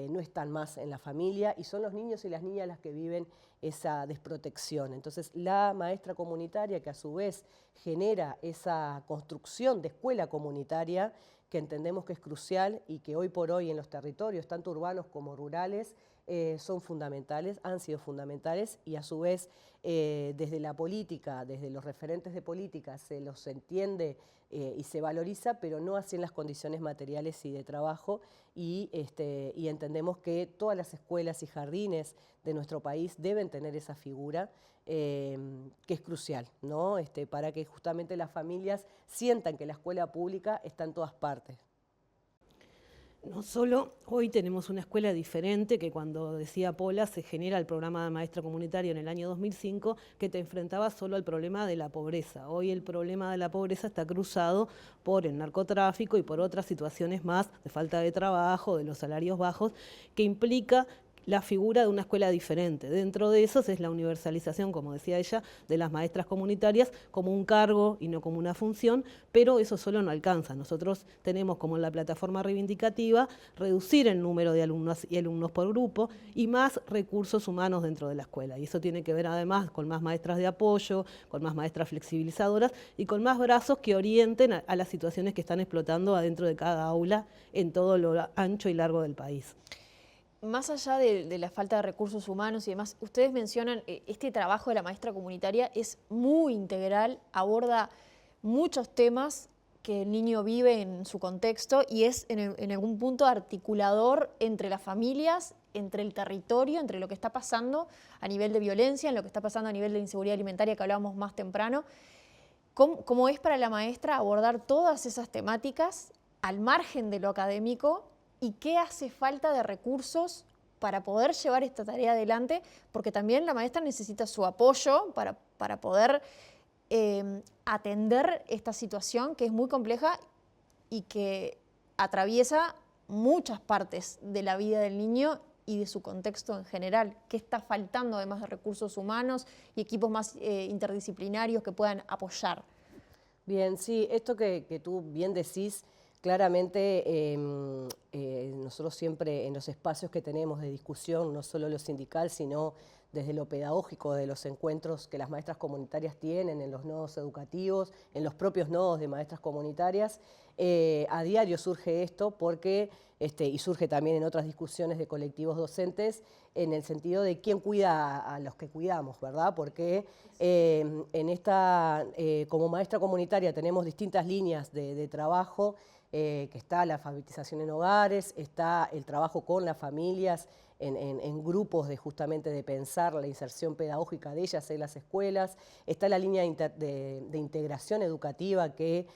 no están más en la familia, y son los niños y las niñas las que viven esa desprotección. Entonces, la maestra comunitaria, que a su vez genera esa construcción de escuela comunitaria, que entendemos que es crucial y que hoy por hoy en los territorios, tanto urbanos como rurales, son fundamentales, han sido fundamentales, y a su vez desde la política, desde los referentes de política se los entiende y se valoriza, pero no así en las condiciones materiales y de trabajo, y entendemos que todas las escuelas y jardines de nuestro país deben tener esa figura que es crucial, ¿no? Para que justamente las familias sientan que la escuela pública está en todas partes. No solo hoy tenemos una escuela diferente, que cuando decía Pola se genera el programa de maestra comunitaria en el año 2005, que te enfrentaba solo al problema de la pobreza. Hoy el problema de la pobreza está cruzado por el narcotráfico y por otras situaciones más de falta de trabajo, de los salarios bajos, que implica la figura de una escuela diferente. Dentro de eso es la universalización, como decía ella, de las maestras comunitarias como un cargo y no como una función, pero eso solo no alcanza. Nosotros tenemos como en la plataforma reivindicativa reducir el número de alumnas y alumnos por grupo y más recursos humanos dentro de la escuela. Y eso tiene que ver además con más maestras de apoyo, con más maestras flexibilizadoras y con más brazos que orienten a las situaciones que están explotando adentro de cada aula en todo lo ancho y largo del país. Más allá de la falta de recursos humanos y demás, ustedes mencionan este trabajo de la maestra comunitaria es muy integral, aborda muchos temas que el niño vive en su contexto y es en algún punto articulador entre las familias, entre el territorio, entre lo que está pasando a nivel de violencia, en lo que está pasando a nivel de inseguridad alimentaria que hablábamos más temprano. ¿Cómo es para la maestra abordar todas esas temáticas al margen de lo académico? ¿Y qué hace falta de recursos para poder llevar esta tarea adelante? Porque también la maestra necesita su apoyo para poder atender esta situación que es muy compleja y que atraviesa muchas partes de la vida del niño y de su contexto en general. ¿Qué está faltando además de recursos humanos y equipos más interdisciplinarios que puedan apoyar? Bien, sí, esto que tú bien decís, claramente nosotros siempre en los espacios que tenemos de discusión, no solo lo sindical, sino desde lo pedagógico, de los encuentros que las maestras comunitarias tienen en los nodos educativos, en los propios nodos de maestras comunitarias, a diario surge esto porque, y surge también en otras discusiones de colectivos docentes, en el sentido de quién cuida a los que cuidamos, ¿verdad? Porque como maestra comunitaria tenemos distintas líneas de trabajo, que está la alfabetización en hogares, está el trabajo con las familias en grupos justamente de pensar la inserción pedagógica de ellas en las escuelas, está la línea de integración educativa que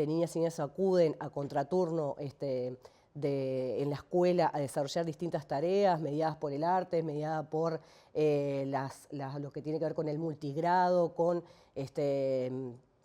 niñas y niñas acuden a contraturno en la escuela a desarrollar distintas tareas mediadas por el arte, mediadas por lo que tiene que ver con el multigrado, con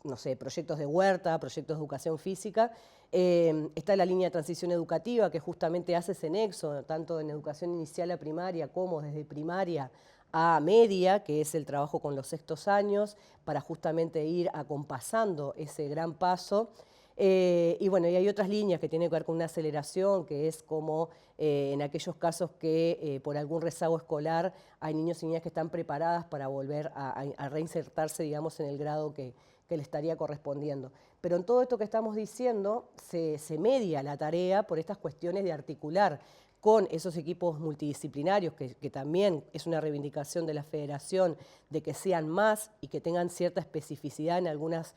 no sé, proyectos de huerta, proyectos de educación física. Está la línea de transición educativa que justamente hace ese nexo, tanto en educación inicial a primaria como desde primaria a media, que es el trabajo con los sextos años, para justamente ir acompasando ese gran paso. Y bueno, y hay otras líneas que tienen que ver con una aceleración, que es como en aquellos casos que por algún rezago escolar hay niños y niñas que están preparadas para volver a reinsertarse, digamos, en el grado que le estaría correspondiendo. Pero en todo esto que estamos diciendo se media la tarea por estas cuestiones de articular con esos equipos multidisciplinarios, que también es una reivindicación de la federación, de que sean más y que tengan cierta especificidad en algunas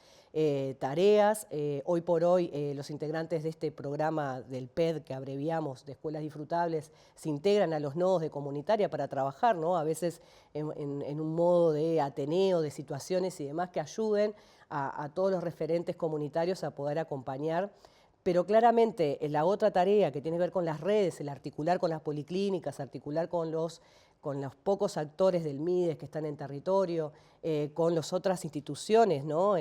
tareas. Hoy por hoy los integrantes de este programa del PED, que abreviamos, de Escuelas Disfrutables, se integran a los nodos de comunitaria para trabajar, ¿no? A veces en un modo de ateneo, de situaciones y demás que ayuden a todos los referentes comunitarios a poder acompañar. Pero claramente la otra tarea que tiene que ver con las redes, el articular con las policlínicas, articular con los pocos actores del MIDES que están en territorio, con las otras instituciones, ¿no?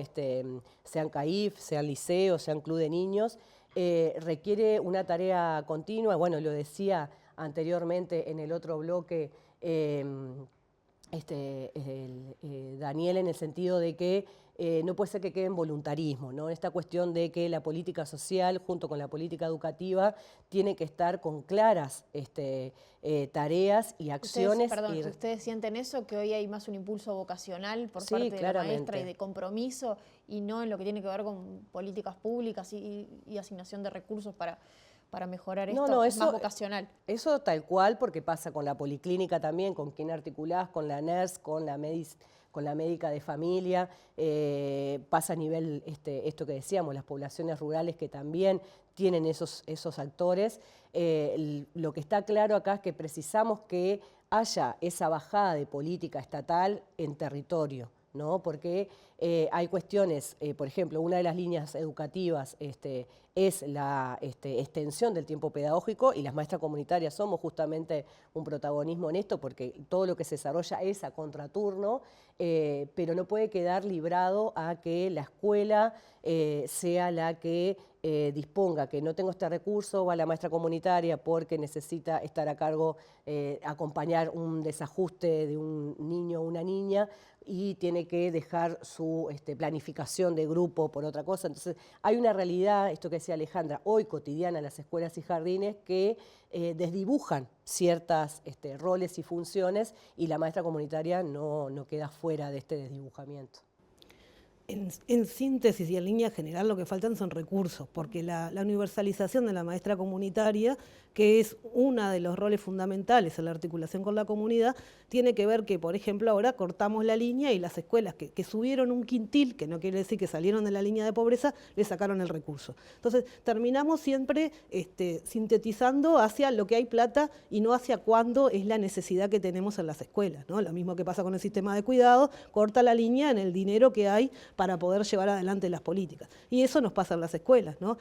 Sean CAIF, sean liceos, sean club de niños, requiere una tarea continua. Bueno, lo decía anteriormente en el otro bloque Daniel, en el sentido de que no puede ser que quede en voluntarismo, ¿no? Esta cuestión de que la política social junto con la política educativa tiene que estar con claras tareas y acciones. ¿Ustedes sienten eso? ¿Que hoy hay más un impulso vocacional por parte de la maestra y de compromiso y no en lo que tiene que ver con políticas públicas y asignación de recursos para mejorar esto? No, eso, más vocacional. Eso tal cual, porque pasa con la policlínica también, con quien articulás, con la NERS, con la médica de familia, pasa a nivel, esto que decíamos, las poblaciones rurales que también tienen esos actores. Lo que está claro acá es que precisamos que haya esa bajada de política estatal en territorio, ¿no? Porque hay cuestiones, por ejemplo, una de las líneas educativas es la extensión del tiempo pedagógico, y las maestras comunitarias somos justamente un protagonismo en esto, porque todo lo que se desarrolla es a contraturno, pero no puede quedar librado a que la escuela sea la que disponga que no tengo este recurso, va la maestra comunitaria porque necesita estar a cargo, acompañar un desajuste de un niño o una niña, y tiene que dejar su planificación de grupo por otra cosa. Entonces hay una realidad, esto que decía Alejandra, hoy cotidiana en las escuelas y jardines, que desdibujan ciertos roles y funciones, y la maestra comunitaria no queda fuera de este desdibujamiento. En síntesis y en línea general, lo que faltan son recursos, porque la universalización de la maestra comunitaria, que es uno de los roles fundamentales en la articulación con la comunidad, tiene que ver que, por ejemplo, ahora cortamos la línea y las escuelas que subieron un quintil, que no quiere decir que salieron de la línea de pobreza, le sacaron el recurso. Entonces, terminamos siempre sintetizando hacia lo que hay plata y no hacia cuándo es la necesidad que tenemos en las escuelas, ¿no? Lo mismo que pasa con el sistema de cuidado, corta la línea en el dinero que hay para poder llevar adelante las políticas. Y eso nos pasa en las escuelas, ¿no?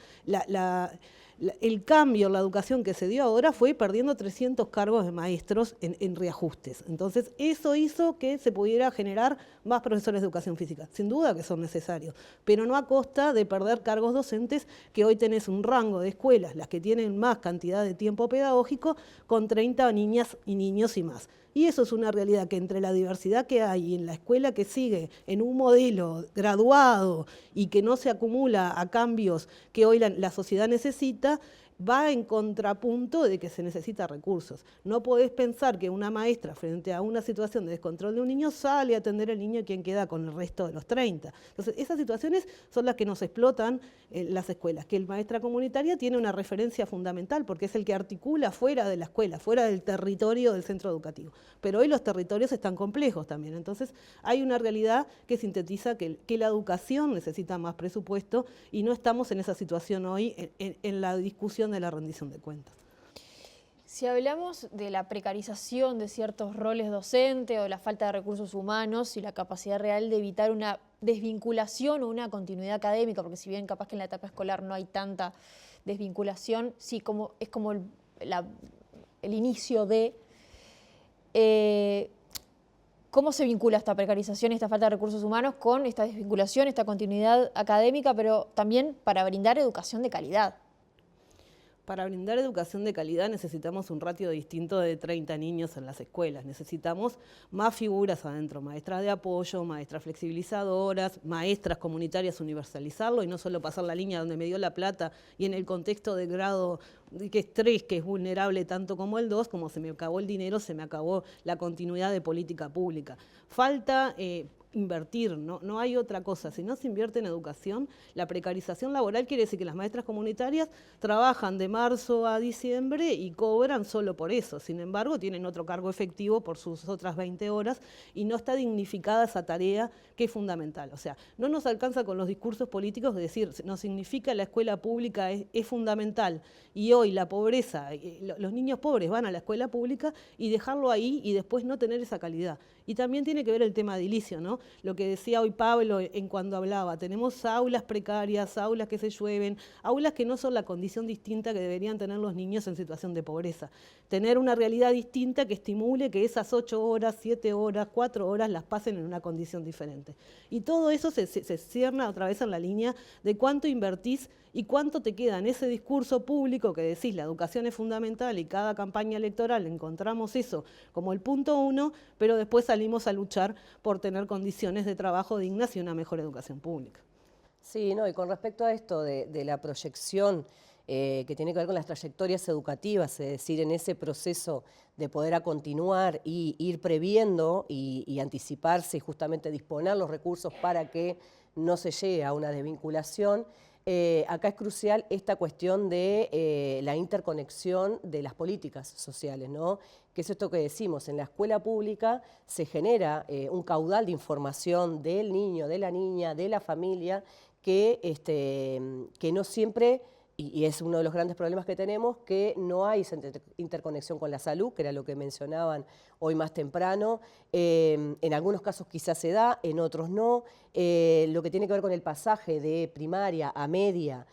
El cambio en la educación que se dio ahora fue perdiendo 300 cargos de maestros en reajustes. Entonces, eso hizo que se pudiera generar más profesores de educación física. Sin duda que son necesarios, pero no a costa de perder cargos docentes, que hoy tenés un rango de escuelas, las que tienen más cantidad de tiempo pedagógico, con 30 niñas y niños y más. Y eso es una realidad, que entre la diversidad que hay en la escuela, que sigue en un modelo graduado y que no se acumula a cambios que hoy la sociedad necesita, va en contrapunto de que se necesita recursos. No podés pensar que una maestra, frente a una situación de descontrol de un niño, sale a atender al niño y quien queda con el resto de los 30. Entonces, esas situaciones son las que nos explotan en las escuelas, que el maestra comunitaria tiene una referencia fundamental, porque es el que articula fuera de la escuela, fuera del territorio del centro educativo. Pero hoy los territorios están complejos también. Entonces, hay una realidad que sintetiza que la educación necesita más presupuesto, y no estamos en esa situación hoy en la discusión de la rendición de cuentas. Si hablamos de la precarización de ciertos roles docentes o la falta de recursos humanos y la capacidad real de evitar una desvinculación o una continuidad académica, porque si bien capaz que en la etapa escolar no hay tanta desvinculación, sí es como el inicio de... ¿Cómo se vincula esta precarización y esta falta de recursos humanos con esta desvinculación, esta continuidad académica, pero también para brindar educación de calidad? Para brindar educación de calidad necesitamos un ratio distinto de 30 niños en las escuelas. Necesitamos más figuras adentro, maestras de apoyo, maestras flexibilizadoras, maestras comunitarias, universalizarlo y no solo pasar la línea donde me dio la plata y en el contexto de grado que es 3, que es vulnerable tanto como el 2, como se me acabó el dinero, se me acabó la continuidad de política pública. Falta invertir, no hay otra cosa. Si no se invierte en educación, la precarización laboral quiere decir que las maestras comunitarias trabajan de marzo a diciembre y cobran solo por eso. Sin embargo, tienen otro cargo efectivo por sus otras 20 horas y no está dignificada esa tarea que es fundamental. O sea, no nos alcanza con los discursos políticos de decir, no significa la escuela pública es fundamental y hoy la pobreza, los niños pobres van a la escuela pública y dejarlo ahí y después no tener esa calidad. Y también tiene que ver el tema edilicio, ¿no? Lo que decía hoy Pablo en cuando hablaba, tenemos aulas precarias, aulas que se llueven, aulas que no son la condición distinta que deberían tener los niños en situación de pobreza. Tener una realidad distinta que estimule que esas 8 horas, 7 horas, 4 horas las pasen en una condición diferente. Y todo eso se cierna otra vez en la línea de cuánto invertís y cuánto te queda en ese discurso público que decís la educación es fundamental y cada campaña electoral encontramos eso como el punto 1, pero después salimos a luchar por tener condiciones de trabajo dignas y una mejor educación pública. Sí, no, y con respecto a esto de la proyección que tiene que ver con las trayectorias educativas, es decir, en ese proceso de poder continuar y ir previendo y anticiparse y justamente disponer los recursos para que no se llegue a una desvinculación, acá es crucial esta cuestión de la interconexión de las políticas sociales, ¿no? Que es esto que decimos, en la escuela pública se genera un caudal de información del niño, de la niña, de la familia, que no siempre, y es uno de los grandes problemas que tenemos, que no hay interconexión con la salud, que era lo que mencionaban hoy más temprano. En algunos casos quizás se da, en otros no. Lo que tiene que ver con el pasaje de primaria a media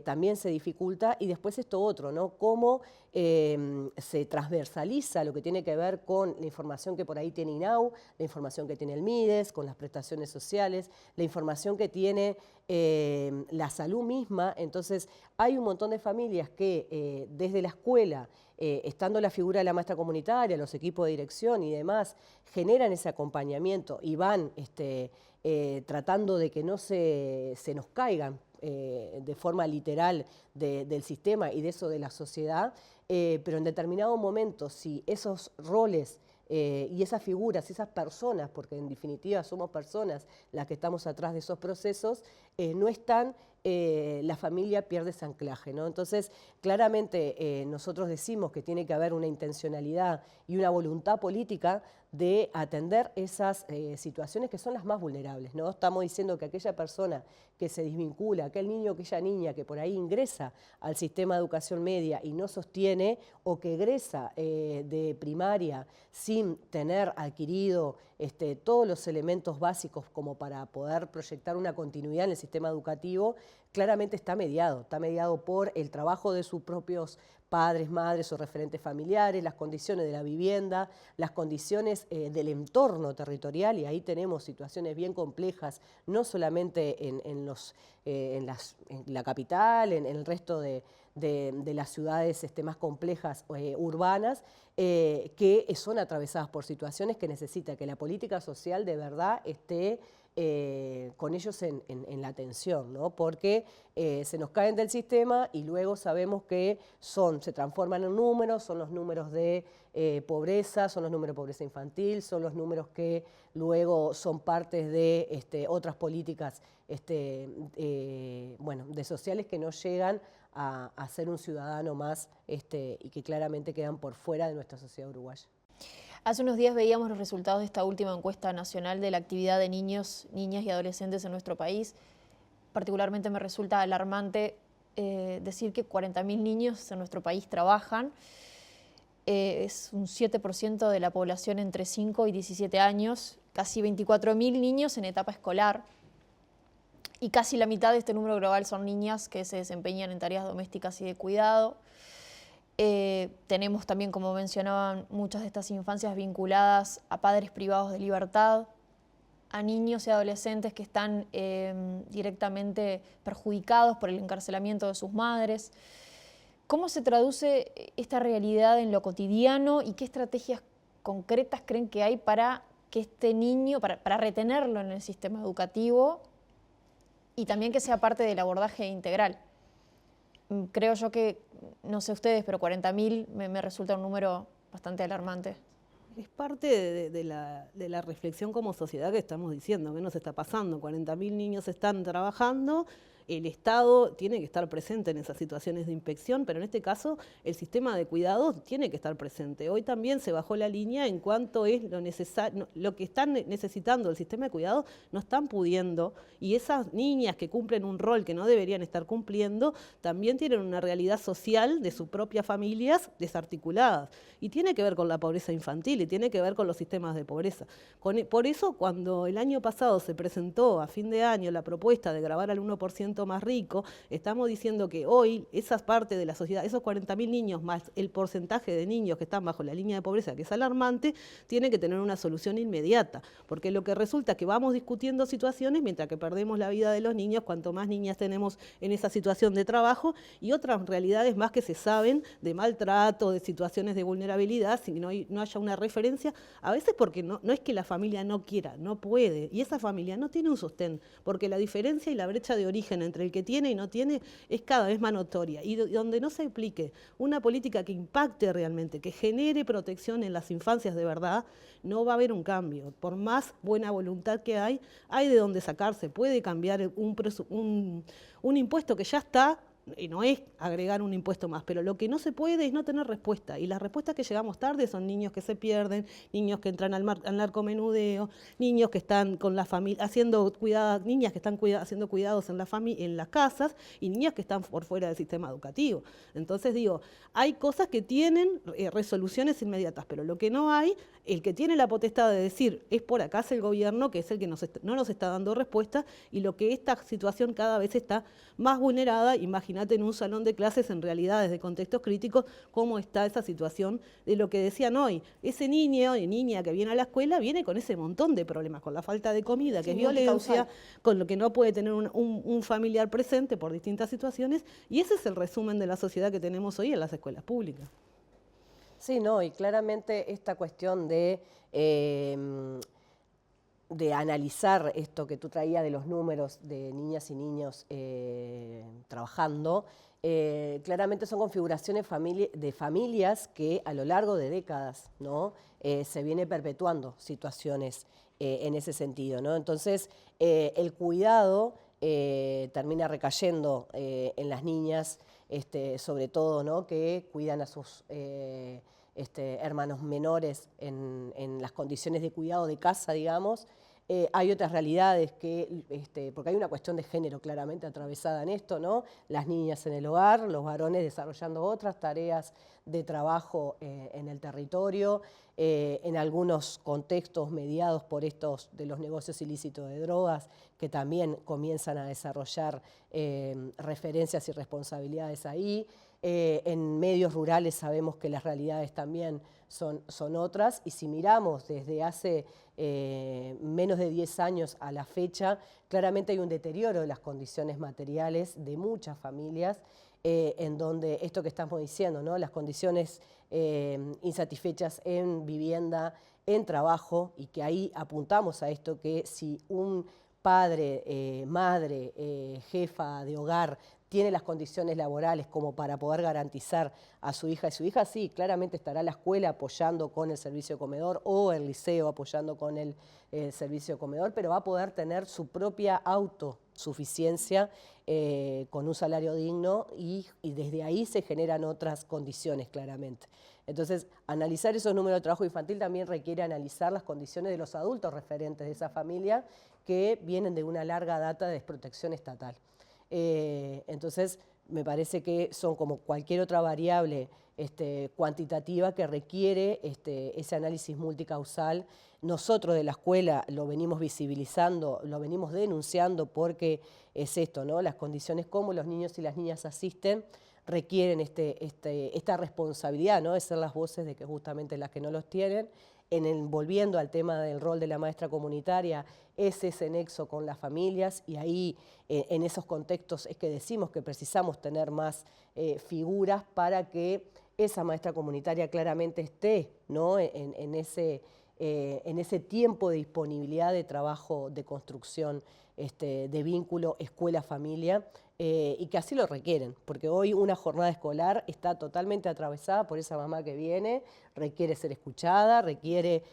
también se dificulta. Y después esto otro, ¿no? Cómo se transversaliza lo que tiene que ver con la información que por ahí tiene INAU, la información que tiene el MIDES, con las prestaciones sociales, la información que tiene la salud misma. Entonces hay un montón de familias que desde la escuela, estando la figura de la maestra comunitaria, los equipos de dirección y demás, generan ese acompañamiento y van tratando de que no se nos caigan de forma literal del sistema y de eso de la sociedad, pero en determinado momento, si esos roles y esas figuras, esas personas, porque en definitiva somos personas las que estamos atrás de esos procesos, no están, la familia pierde ese anclaje, ¿no? Entonces, claramente nosotros decimos que tiene que haber una intencionalidad y una voluntad política de atender esas situaciones que son las más vulnerables, ¿no? Estamos diciendo que aquella persona que se desvincula, aquel niño, aquella niña que por ahí ingresa al sistema de educación media y no sostiene, o que egresa de primaria sin tener adquirido todos los elementos básicos como para poder proyectar una continuidad en el sistema educativo, claramente está mediado por el trabajo de sus propios padres, madres o referentes familiares, las condiciones de la vivienda, las condiciones del entorno territorial, y ahí tenemos situaciones bien complejas, no solamente en la capital, en el resto de las ciudades más complejas urbanas, que son atravesadas por situaciones que necesita que la política social de verdad esté con ellos en la atención, ¿no? Porque se nos caen del sistema y luego sabemos que se transforman en números, son los números de pobreza, son los números de pobreza infantil, son los números que luego son partes de otras políticas de sociales que no llegan a ser un ciudadano más y que claramente quedan por fuera de nuestra sociedad uruguaya. Hace unos días veíamos los resultados de esta última encuesta nacional de la actividad de niños, niñas y adolescentes en nuestro país. Particularmente me resulta alarmante decir que 40.000 niños en nuestro país trabajan. Es un 7% de la población entre 5 y 17 años, casi 24.000 niños en etapa escolar. Y casi la mitad de este número global son niñas que se desempeñan en tareas domésticas y de cuidado. Tenemos también, como mencionaban, muchas de estas infancias vinculadas a padres privados de libertad, a niños y adolescentes que están directamente perjudicados por el encarcelamiento de sus madres. ¿Cómo se traduce esta realidad en lo cotidiano y qué estrategias concretas creen que hay para que este niño, para retenerlo en el sistema educativo y también que sea parte del abordaje integral? Creo yo que, no sé ustedes, pero 40.000 me resulta un número bastante alarmante. Es parte de la reflexión como sociedad que estamos diciendo, ¿qué nos está pasando? 40.000 niños están trabajando, el Estado tiene que estar presente en esas situaciones de inspección, pero en este caso el sistema de cuidados tiene que estar presente. Hoy también se bajó la línea en cuanto es lo que están necesitando el sistema de cuidados, no están pudiendo, y esas niñas que cumplen un rol que no deberían estar cumpliendo, también tienen una realidad social de sus propias familias desarticuladas. Y tiene que ver con la pobreza infantil y tiene que ver con los sistemas de pobreza. Por eso, cuando el año pasado se presentó a fin de año la propuesta de gravar al 1% más rico, estamos diciendo que hoy esa parte de la sociedad, esos 40.000 niños más el porcentaje de niños que están bajo la línea de pobreza, que es alarmante, tiene que tener una solución inmediata, porque lo que resulta es que vamos discutiendo situaciones mientras que perdemos la vida de los niños, cuanto más niñas tenemos en esa situación de trabajo, y otras realidades más que se saben de maltrato, de situaciones de vulnerabilidad, si no haya una referencia, a veces porque no es que la familia no quiera, no puede, y esa familia no tiene un sostén, porque la diferencia y la brecha de origen entre el que tiene y no tiene es cada vez más notoria, y donde no se aplique una política que impacte realmente, que genere protección en las infancias de verdad, no va a haber un cambio. Por más buena voluntad que hay de dónde sacarse, puede cambiar un impuesto que ya está, y no es agregar un impuesto más, pero lo que no se puede es no tener respuesta, y las respuestas que llegamos tarde son niños que se pierden, niños que entran al narcomenudeo, niños que están con la familia niñas que están haciendo cuidados en las casas, y niñas que están por fuera del sistema educativo. Entonces digo, hay cosas que tienen resoluciones inmediatas, pero lo que no hay, el que tiene la potestad de decir es por acá es el gobierno, que es el que no nos está dando respuesta, y lo que esta situación cada vez está más vulnerada. Imagínate en un salón de clases, en realidad desde contextos críticos, cómo está esa situación de lo que decían hoy. Ese niño o niña que viene a la escuela viene con ese montón de problemas, con la falta de comida, que es violencia, con lo que no puede tener un familiar presente por distintas situaciones, y ese es el resumen de la sociedad que tenemos hoy en las escuelas públicas. Sí, no, y claramente esta cuestión de analizar esto que tú traías de los números de niñas y niños trabajando, claramente son configuraciones de familias que a lo largo de décadas, ¿no? Se viene perpetuando situaciones en ese sentido, ¿no? Entonces, el cuidado termina recayendo en las niñas, sobre todo, ¿no? Que cuidan a sus hermanos menores en las condiciones de cuidado de casa, digamos. Hay otras realidades porque hay una cuestión de género claramente atravesada en esto, ¿no? Las niñas en el hogar, los varones desarrollando otras tareas de trabajo en el territorio, en algunos contextos mediados por estos de los negocios ilícitos de drogas, que también comienzan a desarrollar referencias y responsabilidades ahí. En medios rurales sabemos que las realidades también son otras, y si miramos desde hace menos de 10 años a la fecha, claramente hay un deterioro de las condiciones materiales de muchas familias, en donde esto que estamos diciendo, ¿no? Las condiciones insatisfechas en vivienda, en trabajo, y que ahí apuntamos a esto, que si un padre, madre, jefa de hogar tiene las condiciones laborales como para poder garantizar a su hija y su hija, sí, claramente estará la escuela apoyando con el servicio de comedor o el liceo apoyando con el servicio de comedor, pero va a poder tener su propia autosuficiencia con un salario digno, y desde ahí se generan otras condiciones claramente. Entonces, analizar esos números de trabajo infantil también requiere analizar las condiciones de los adultos referentes de esa familia que vienen de una larga data de desprotección estatal. Entonces, me parece que son como cualquier otra variable cuantitativa que requiere ese análisis multicausal. Nosotros de la escuela lo venimos visibilizando, lo venimos denunciando, porque es esto, ¿no? Las condiciones como los niños y las niñas asisten requieren esta responsabilidad, ¿no? De ser las voces de que justamente las que no los tienen. Volviendo al tema del rol de la maestra comunitaria, es ese nexo con las familias, y ahí en esos contextos es que decimos que precisamos tener más figuras para que esa maestra comunitaria claramente esté, ¿no? en ese tiempo de disponibilidad de trabajo, de construcción, de vínculo escuela-familia, y que así lo requieren, porque hoy una jornada escolar está totalmente atravesada por esa mamá que viene, requiere ser escuchada, requiere,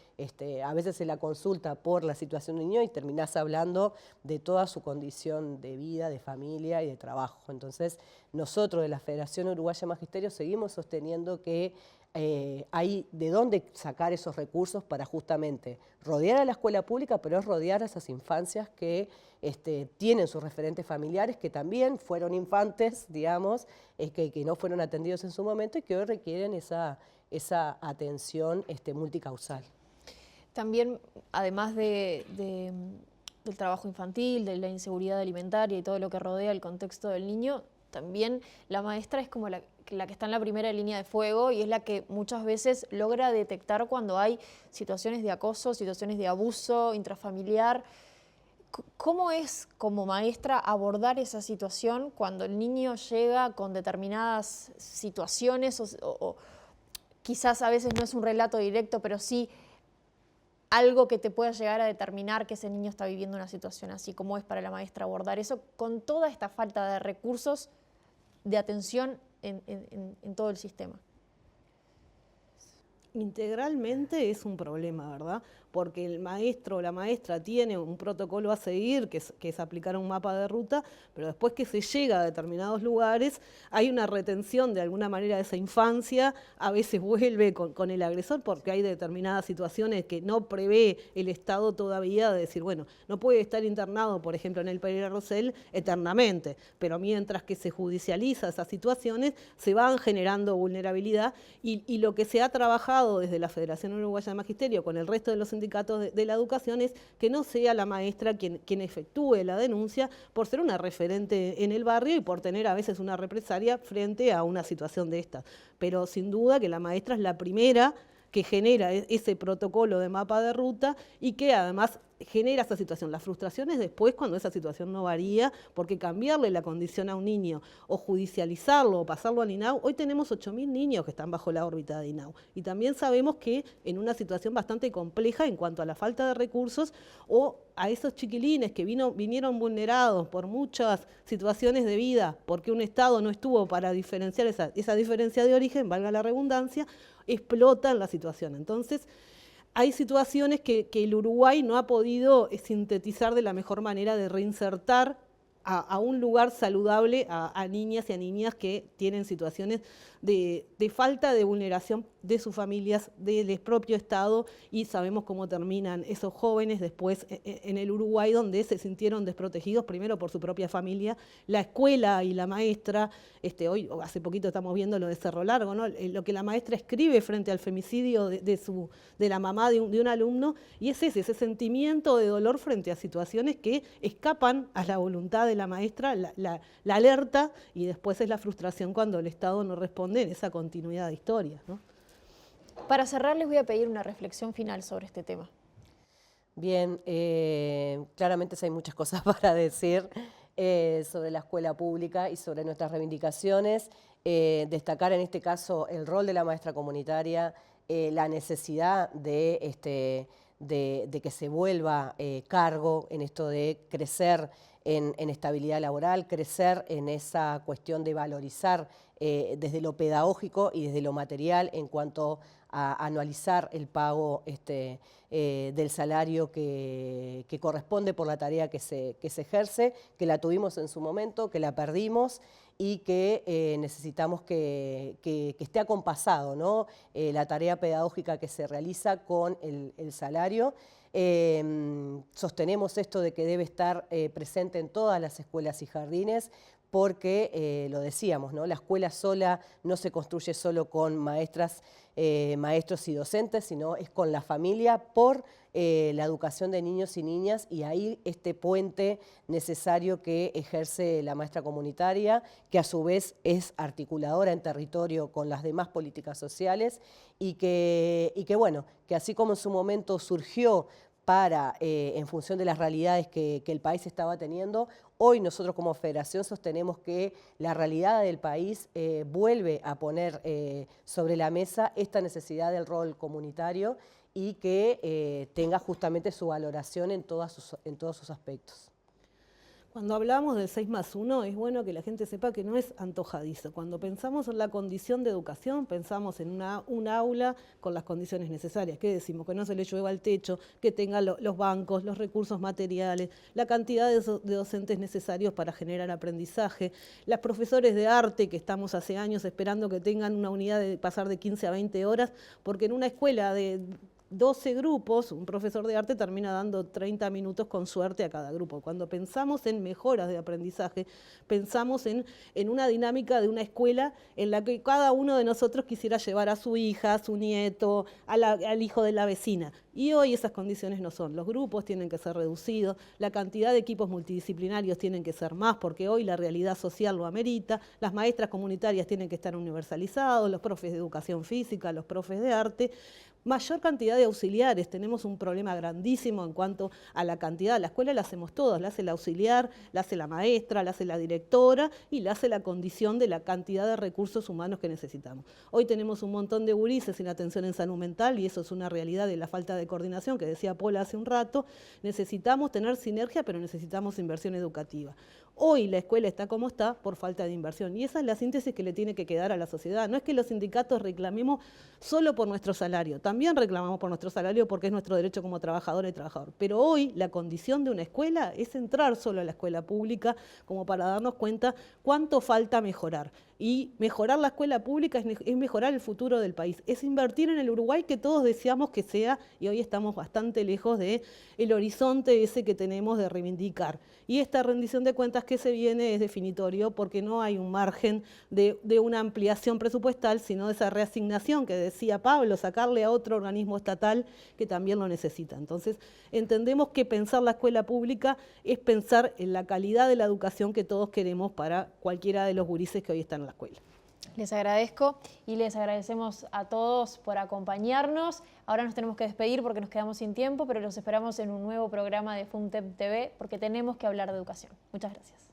a veces se la consulta por la situación del niño y terminás hablando de toda su condición de vida, de familia y de trabajo. Entonces, nosotros de la Federación Uruguaya de Magisterio seguimos sosteniendo que hay de dónde sacar esos recursos para justamente rodear a la escuela pública, pero es rodear a esas infancias que tienen sus referentes familiares, que también fueron infantes, digamos, que no fueron atendidos en su momento y que hoy requieren esa atención multicausal. También, además del trabajo infantil, de la inseguridad alimentaria y todo lo que rodea el contexto del niño, también la maestra es como la que está en la primera línea de fuego y es la que muchas veces logra detectar cuando hay situaciones de acoso, situaciones de abuso intrafamiliar. ¿Cómo es como maestra abordar esa situación cuando el niño llega con determinadas situaciones o quizás a veces no es un relato directo, pero sí algo que te pueda llegar a determinar que ese niño está viviendo una situación así? ¿Cómo es para la maestra abordar eso con toda esta falta de recursos de atención en todo el sistema? Integralmente es un problema, ¿verdad? Porque el maestro o la maestra tiene un protocolo a seguir, que es aplicar un mapa de ruta, pero después que se llega a determinados lugares, hay una retención de alguna manera de esa infancia, a veces vuelve con el agresor, porque hay determinadas situaciones que no prevé el Estado todavía de decir, bueno, no puede estar internado, por ejemplo, en el Pereira Rosell eternamente, pero mientras que se judicializa esas situaciones, se van generando vulnerabilidad y lo que se ha trabajado desde la Federación Uruguaya de Magisterio con el resto de los sindicatos de la educación es que no sea la maestra quien efectúe la denuncia por ser una referente en el barrio y por tener a veces una represalia frente a una situación de estas. Pero sin duda que la maestra es la primera que genera ese protocolo de mapa de ruta y que además genera esa situación. La frustración es después cuando esa situación no varía, porque cambiarle la condición a un niño o judicializarlo o pasarlo al INAU, hoy tenemos 8.000 niños que están bajo la órbita de INAU. Y también sabemos que en una situación bastante compleja en cuanto a la falta de recursos o a esos chiquilines que vinieron vulnerados por muchas situaciones de vida, porque un Estado no estuvo para diferenciar esa diferencia de origen, valga la redundancia, explotan la situación. Entonces, hay situaciones que el Uruguay no ha podido sintetizar de la mejor manera de reinsertar a un lugar saludable a niñas y a niñas que tienen situaciones de falta de vulneración de sus familias, del propio Estado, y sabemos cómo terminan esos jóvenes después en el Uruguay, donde se sintieron desprotegidos, primero por su propia familia, la escuela y la maestra. Hoy, hace poquito estamos viendo lo de Cerro Largo, ¿no? Lo que la maestra escribe frente al femicidio de la mamá de un alumno, y es ese sentimiento de dolor frente a situaciones que escapan a la voluntad de la maestra, la alerta, y después es la frustración cuando el Estado no responde en esa continuidad de historias, ¿no? Para cerrar, les voy a pedir una reflexión final sobre este tema. Bien, claramente hay muchas cosas para decir sobre la escuela pública y sobre nuestras reivindicaciones. Destacar en este caso el rol de la maestra comunitaria, la necesidad de que se vuelva cargo en esto de crecer en estabilidad laboral, crecer en esa cuestión de valorizar desde lo pedagógico y desde lo material en cuanto a anualizar el pago del salario que corresponde por la tarea que se ejerce, que la tuvimos en su momento, que la perdimos y que necesitamos que esté acompasado, ¿no? La tarea pedagógica que se realiza con el salario. Sostenemos esto de que debe estar presente en todas las escuelas y jardines, porque lo decíamos, ¿no? La escuela sola no se construye solo con maestras, maestros y docentes, sino es con la familia por la educación de niños y niñas, y ahí este puente necesario que ejerce la maestra comunitaria, que a su vez es articuladora en territorio con las demás políticas sociales, y que bueno, que así como en su momento surgió en función de las realidades que el país estaba teniendo, hoy nosotros como federación sostenemos que la realidad del país vuelve a poner sobre la mesa esta necesidad del rol comunitario y que tenga justamente su valoración en todos sus aspectos. Cuando hablamos del 6+1, es bueno que la gente sepa que no es antojadizo. Cuando pensamos en la condición de educación, pensamos en un aula con las condiciones necesarias. ¿Qué decimos? Que no se le llueva el techo, que tenga los bancos, los recursos materiales, la cantidad de docentes necesarios para generar aprendizaje, los profesores de arte que estamos hace años esperando que tengan una unidad de pasar de 15 a 20 horas, porque en una escuela de 12 grupos, un profesor de arte termina dando 30 minutos con suerte a cada grupo. Cuando pensamos en mejoras de aprendizaje, pensamos en una dinámica de una escuela en la que cada uno de nosotros quisiera llevar a su hija, a su nieto, al hijo de la vecina. Y hoy esas condiciones no son. Los grupos tienen que ser reducidos, la cantidad de equipos multidisciplinarios tienen que ser más, porque hoy la realidad social lo amerita, las maestras comunitarias tienen que estar universalizados, los profes de educación física, los profes de arte, mayor cantidad de auxiliares. Tenemos un problema grandísimo en cuanto a la cantidad. La escuela la hacemos todos, la hace el auxiliar, la hace la maestra, la hace la directora y la hace la condición de la cantidad de recursos humanos que necesitamos. Hoy tenemos un montón de gurises sin atención en salud mental y eso es una realidad de la falta de coordinación que decía Paula hace un rato. Necesitamos tener sinergia, pero necesitamos inversión educativa. Hoy la escuela está como está por falta de inversión y esa es la síntesis que le tiene que quedar a la sociedad. No es que los sindicatos reclamemos solo por nuestro salario, también reclamamos por nuestro salario porque es nuestro derecho como trabajadora y trabajador. Pero hoy la condición de una escuela es entrar solo a la escuela pública como para darnos cuenta cuánto falta mejorar. Y mejorar la escuela pública es mejorar el futuro del país, es invertir en el Uruguay que todos deseamos que sea y hoy estamos bastante lejos del horizonte ese que tenemos de reivindicar. Y esta rendición de cuentas que se viene es definitorio porque no hay un margen de una ampliación presupuestal, sino de esa reasignación que decía Pablo, sacarle a otro organismo estatal que también lo necesita. Entonces, entendemos que pensar la escuela pública es pensar en la calidad de la educación que todos queremos para cualquiera de los gurises que hoy están en la escuela. Les agradezco y les agradecemos a todos por acompañarnos. Ahora nos tenemos que despedir porque nos quedamos sin tiempo, pero los esperamos en un nuevo programa de FUMTEP TV porque tenemos que hablar de educación. Muchas gracias.